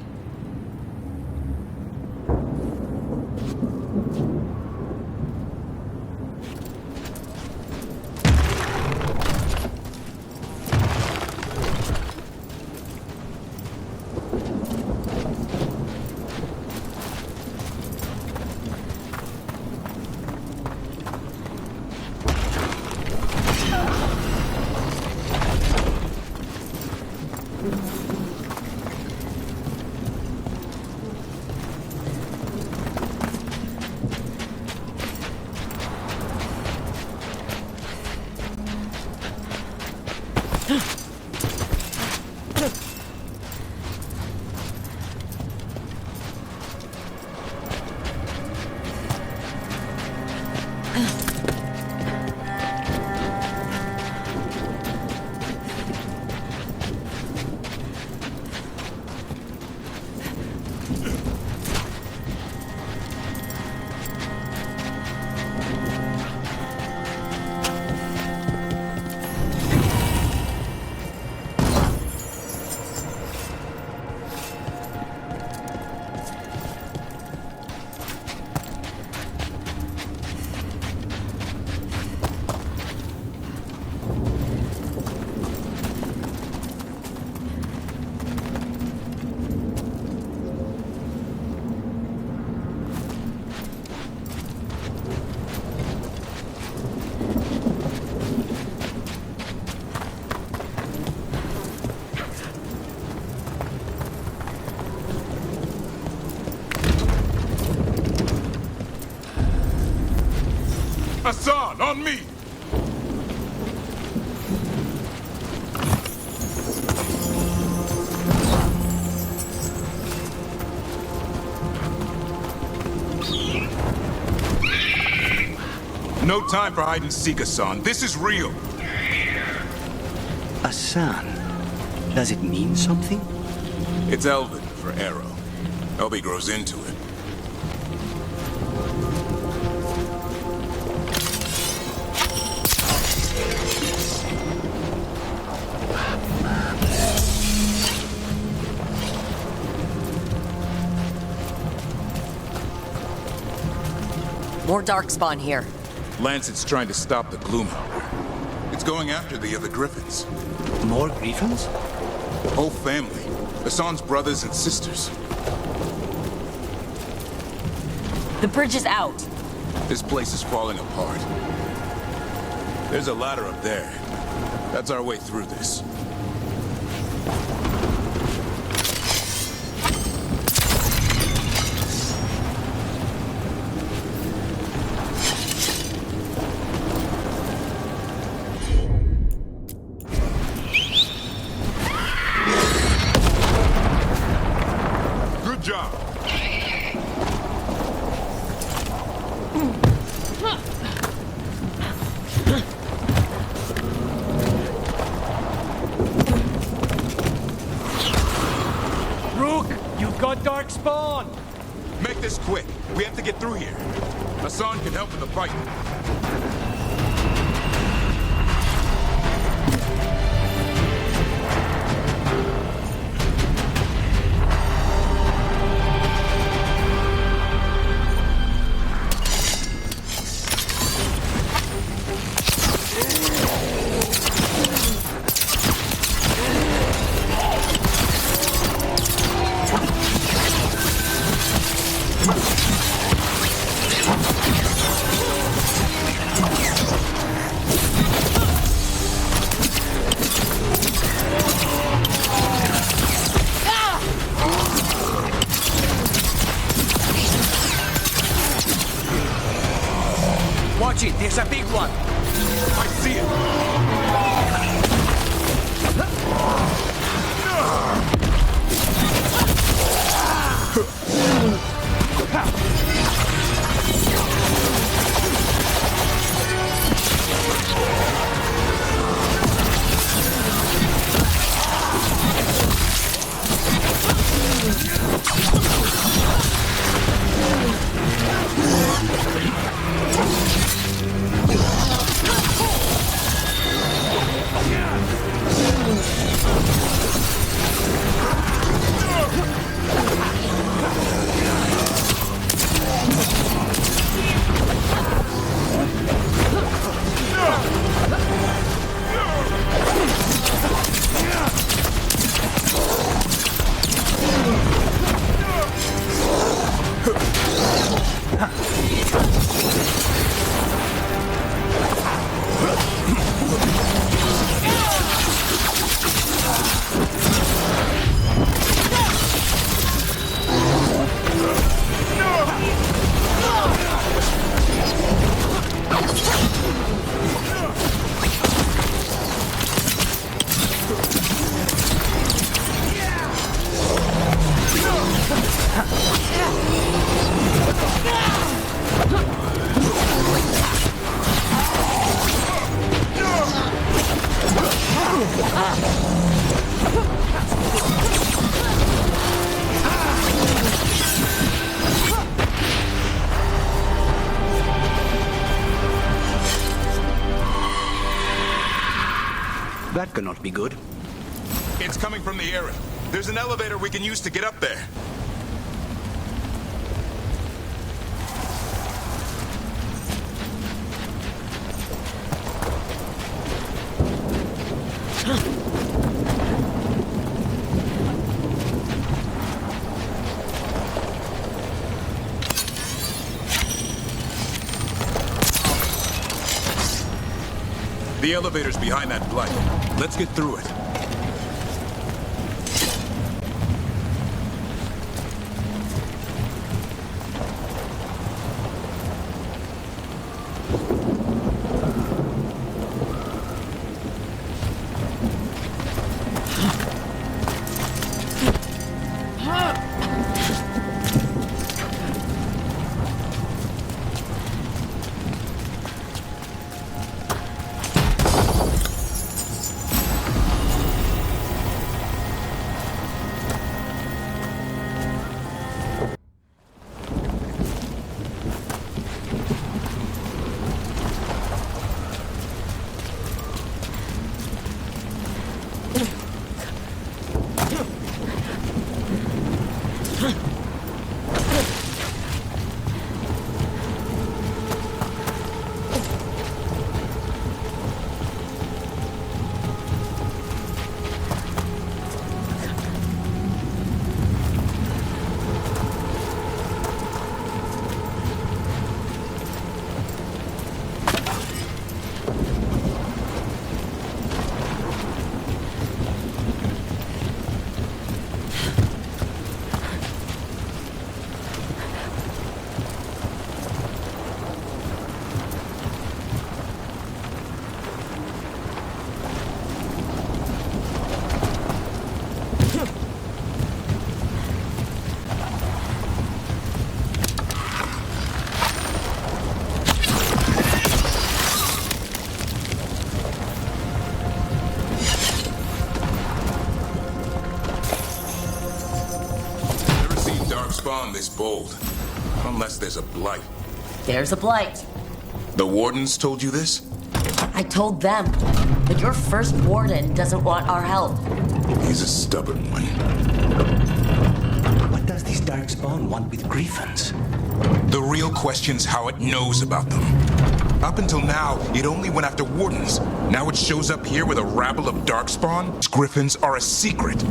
Asan, on me! No time for hide and seek, Asan. This is real. Asan? Does it mean something? It's Elven for arrow. Elby grows into it. More darkspawn here. Lancet's trying to stop the Gloomhowler. It's going after the other Griffins. More Griffins? Whole family. Asan's brothers and sisters. The bridge is out. This place is falling apart. There's a ladder up there. That's our way through this. Darkspawn! Make this quick. We have to get through here. Asan can help in the fight. one! I see it! That cannot be good. It's coming from the area. There's an elevator we can use to get up there. The elevator's behind that blight. Let's get through it. Spawn this bold. Unless there's a blight. There's a blight. The Wardens told you this? I told them. But your first Warden doesn't want our help. He's a stubborn one. What does this Darkspawn want with Griffins? The real question's how it knows about them. Up until now, it only went after Wardens. Now it shows up here with a rabble of Darkspawn? Griffins are a secret.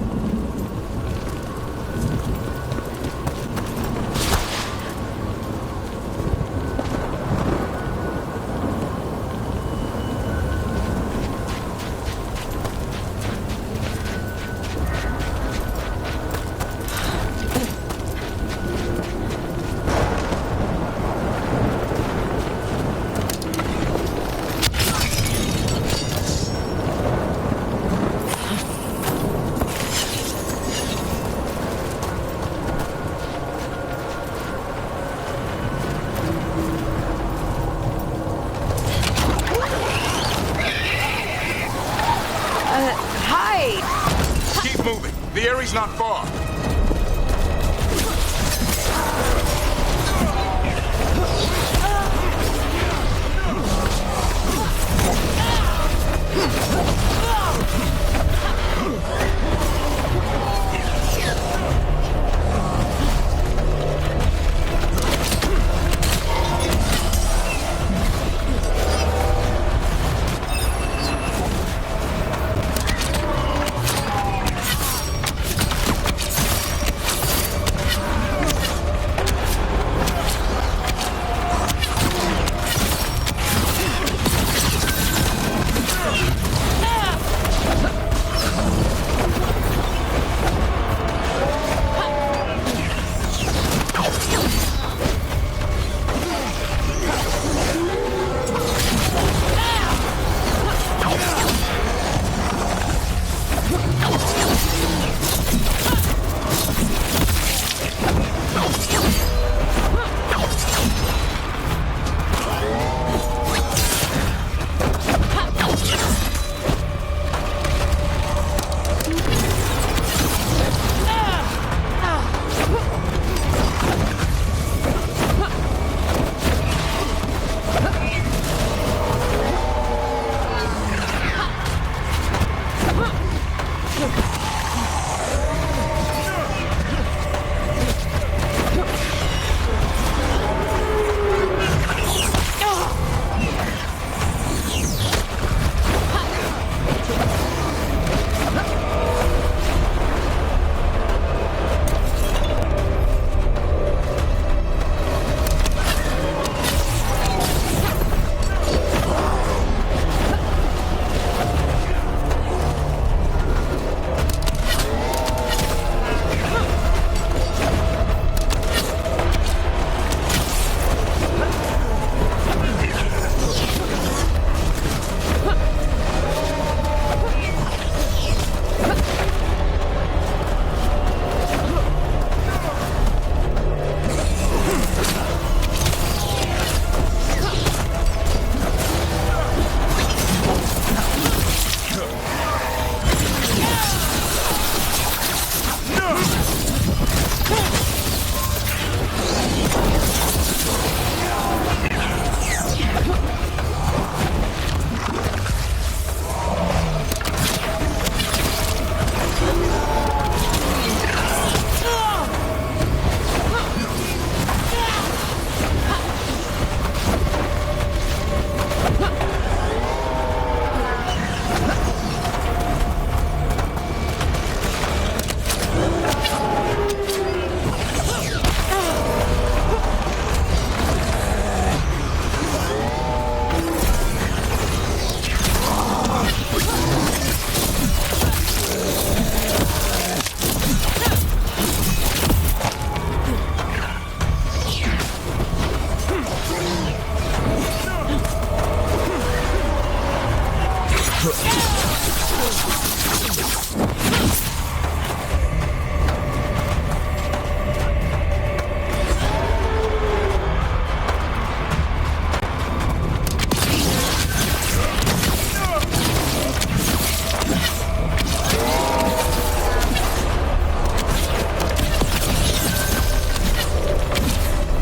Hide! Keep moving. The area's not far.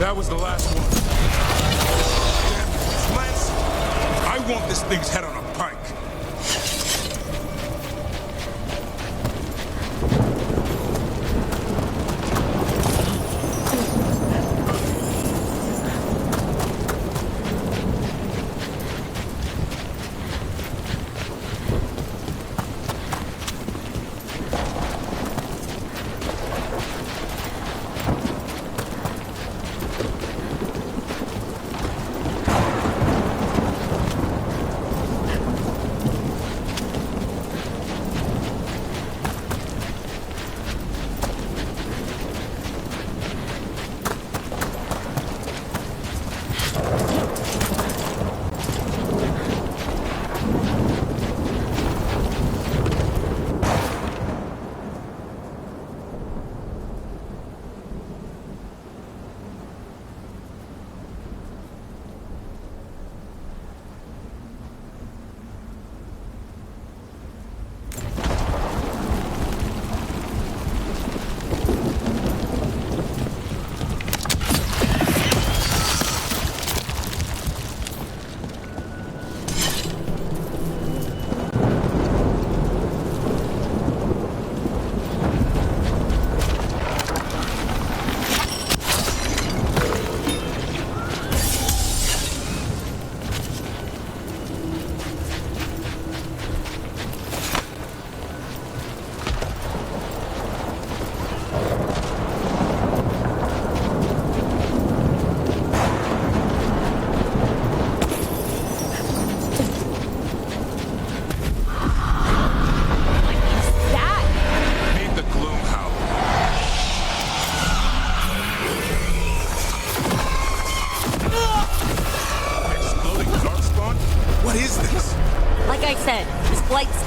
That was the last one. Lance, I want this thing's head on a pike.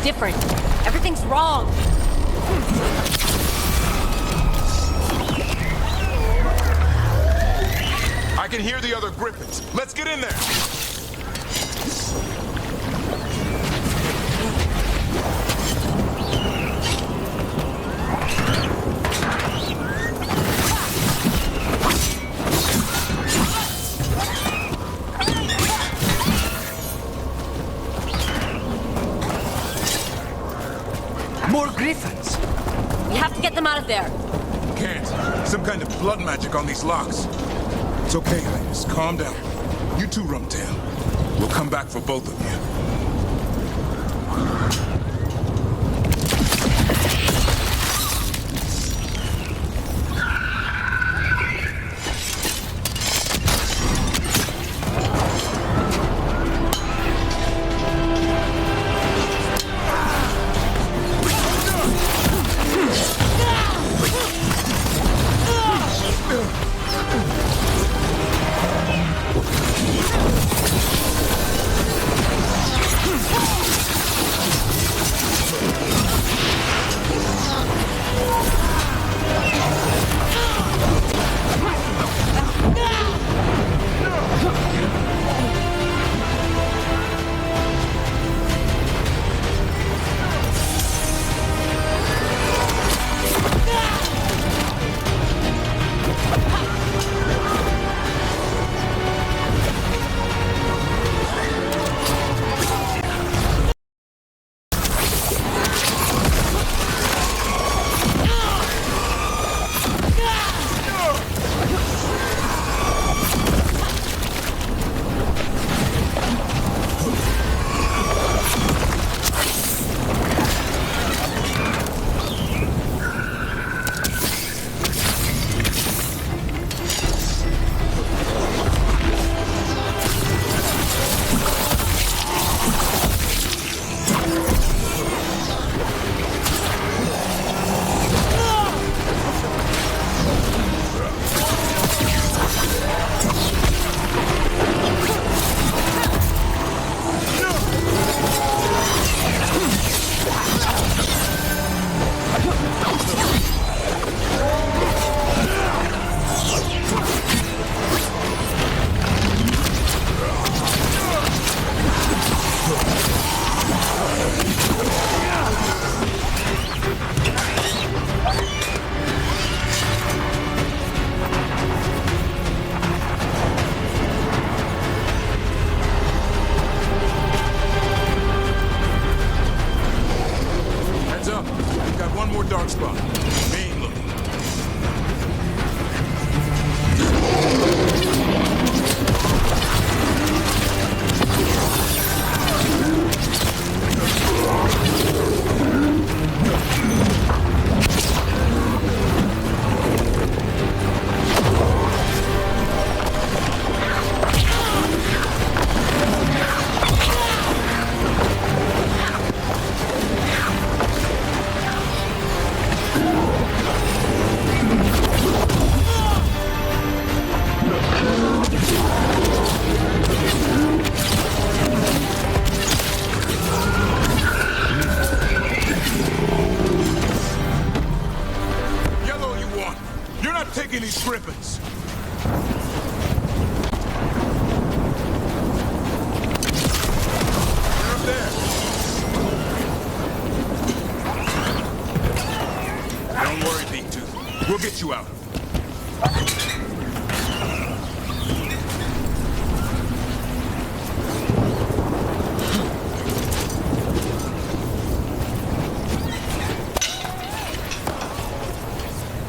different. Everything's wrong. I can hear the other griffins. Let's get in there. More griffins! We have to get them out of there. Can't. Some kind of blood magic on these locks. It's okay, Highness. Calm down. You too, Rumtail. We'll come back for both of you. Griffins. They're up there. Don't worry, Big Tooth. We'll get you out.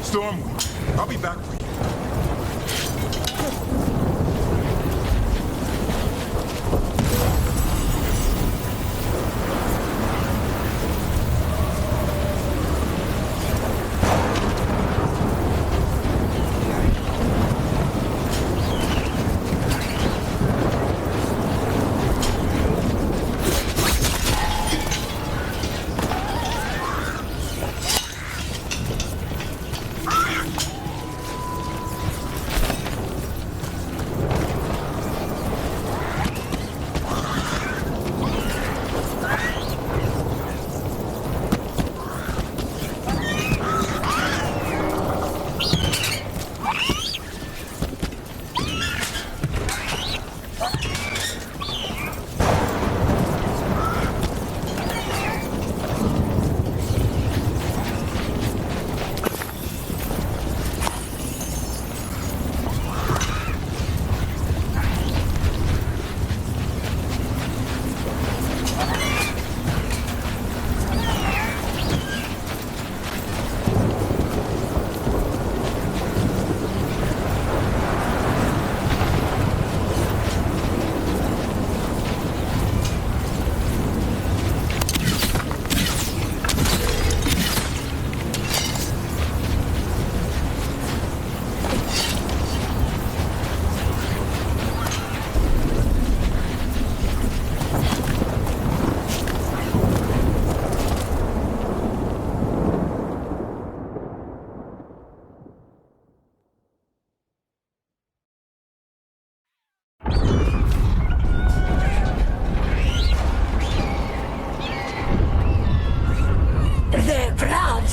Storm, I'll be back for you.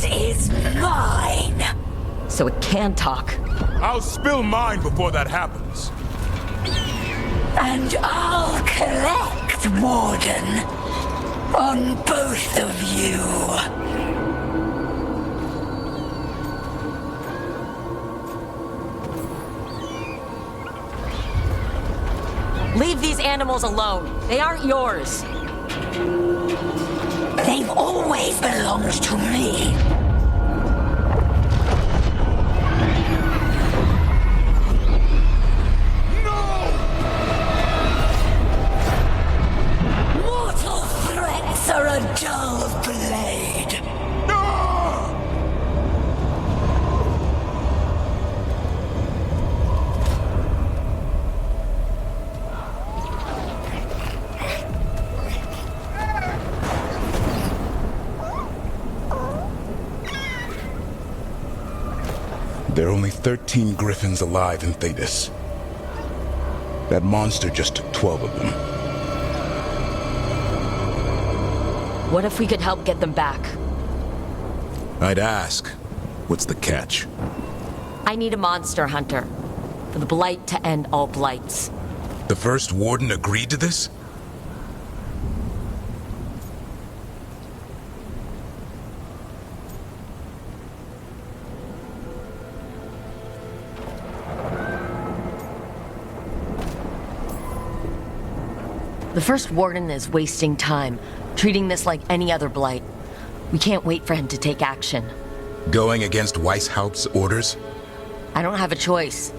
It is mine! So it can talk. I'll spill mine before that happens. And I'll collect, Warden, on both of you. Leave these animals alone. They aren't yours. They've always belonged to me. Mortal threats are a dull blade. There are only 13 griffins alive in Thetis. That monster just took 12 of them. What if we could help get them back? I'd ask, what's the catch? I need a monster hunter. For the blight to end all blights. The first warden agreed to this? The first warden is wasting time, treating this like any other blight. We can't wait for him to take action. Going against Weishaupt's orders? I don't have a choice.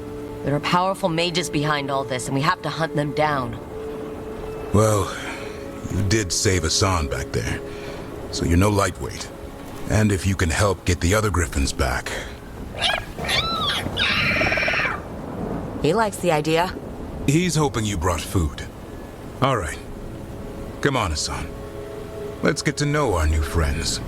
There are powerful mages behind all this, and we have to hunt them down. Well, you did save Hassan back there, so you're no lightweight. And if you can help get the other griffins back... He likes the idea. He's hoping you brought food. All right. Come on, Hassan. Let's get to know our new friends.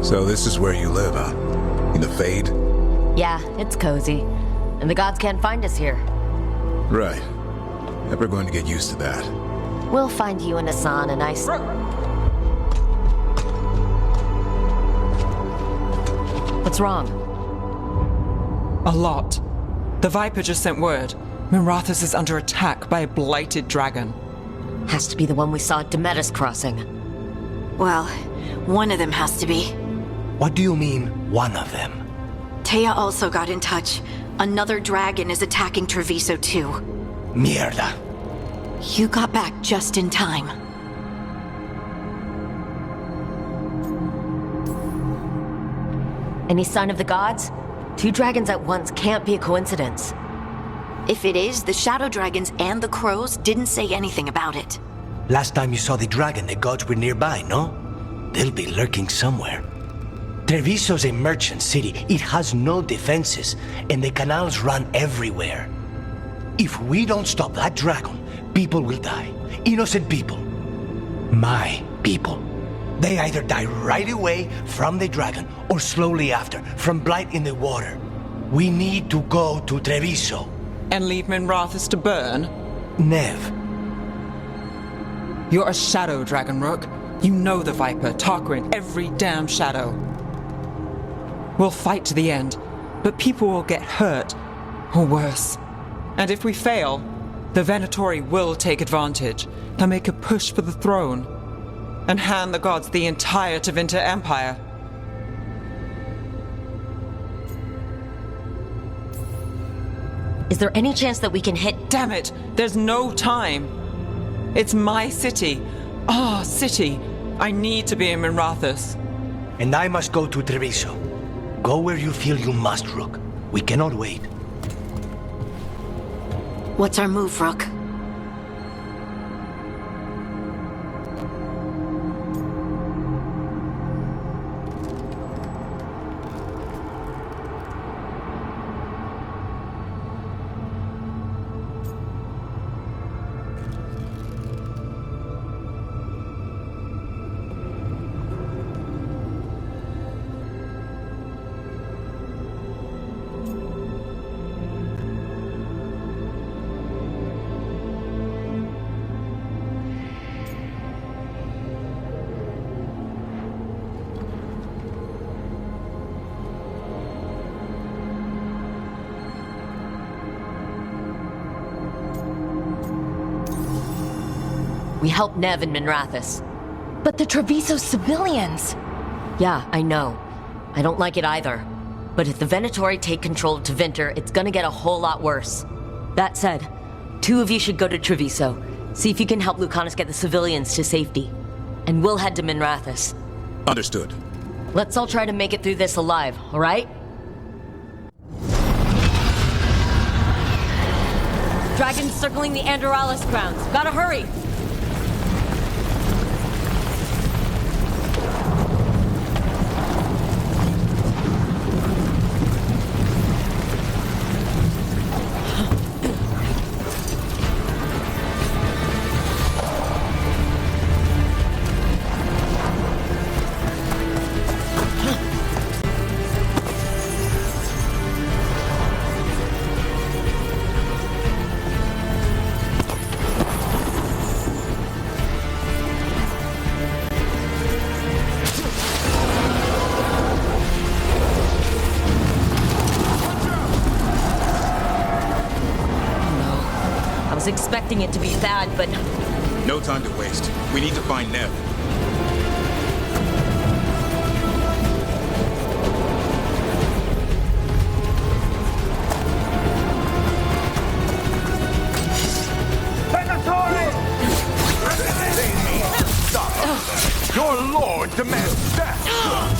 So this is where you live, huh? In the Fade? Yeah, it's cozy. And the gods can't find us here. Right. Never going to get used to that. We'll find you and Hassan a nice... What's wrong? A lot. The Viper just sent word. Minratus is under attack by a blighted dragon. Has to be the one we saw at Demetus Crossing. Well, one of them has to be. What do you mean, one of them? Taya also got in touch. Another dragon is attacking Treviso too. Mierda. You got back just in time. Any sign of the gods? 2 dragons at once can't be a coincidence. If it is, the shadow dragons and the crows didn't say anything about it. Last time you saw the dragon, the gods were nearby, no? They'll be lurking somewhere. Treviso's a merchant city. It has no defenses, and the canals run everywhere. If we don't stop that dragon, people will die. Innocent people. My people. They either die right away from the dragon, or slowly after, from blight in the water. We need to go to Treviso. And leave Minratus to burn? Nev. You're a shadow dragon, Rook. You know the Viper, Tarquin, every damn shadow. We'll fight to the end, but people will get hurt, or worse. And if we fail, the Venatori will take advantage. They'll make a push for the throne, and hand the gods the entire Tevinter Empire. Is there any chance that we can hit... Damn it! There's no time! It's my city. Our city. I need to be in Minratus. And I must go to Treviso. Go where you feel you must, Rook. We cannot wait. What's our move, Rook? We helped Nev in Minratus. But the Treviso civilians! Yeah, I know. I don't like it either. But if the Venatori take control of Tevinter, it's gonna get a whole lot worse. That said, 2 of you should go to Treviso. See if you can help Lucanus get the civilians to safety. And we'll head to Minratus. Understood. Let's all try to make it through this alive, alright? Dragons circling the Andorralis grounds. Gotta hurry! I was expecting it to be Thad, but... No time to waste. We need to find Nev. Your lord demands death!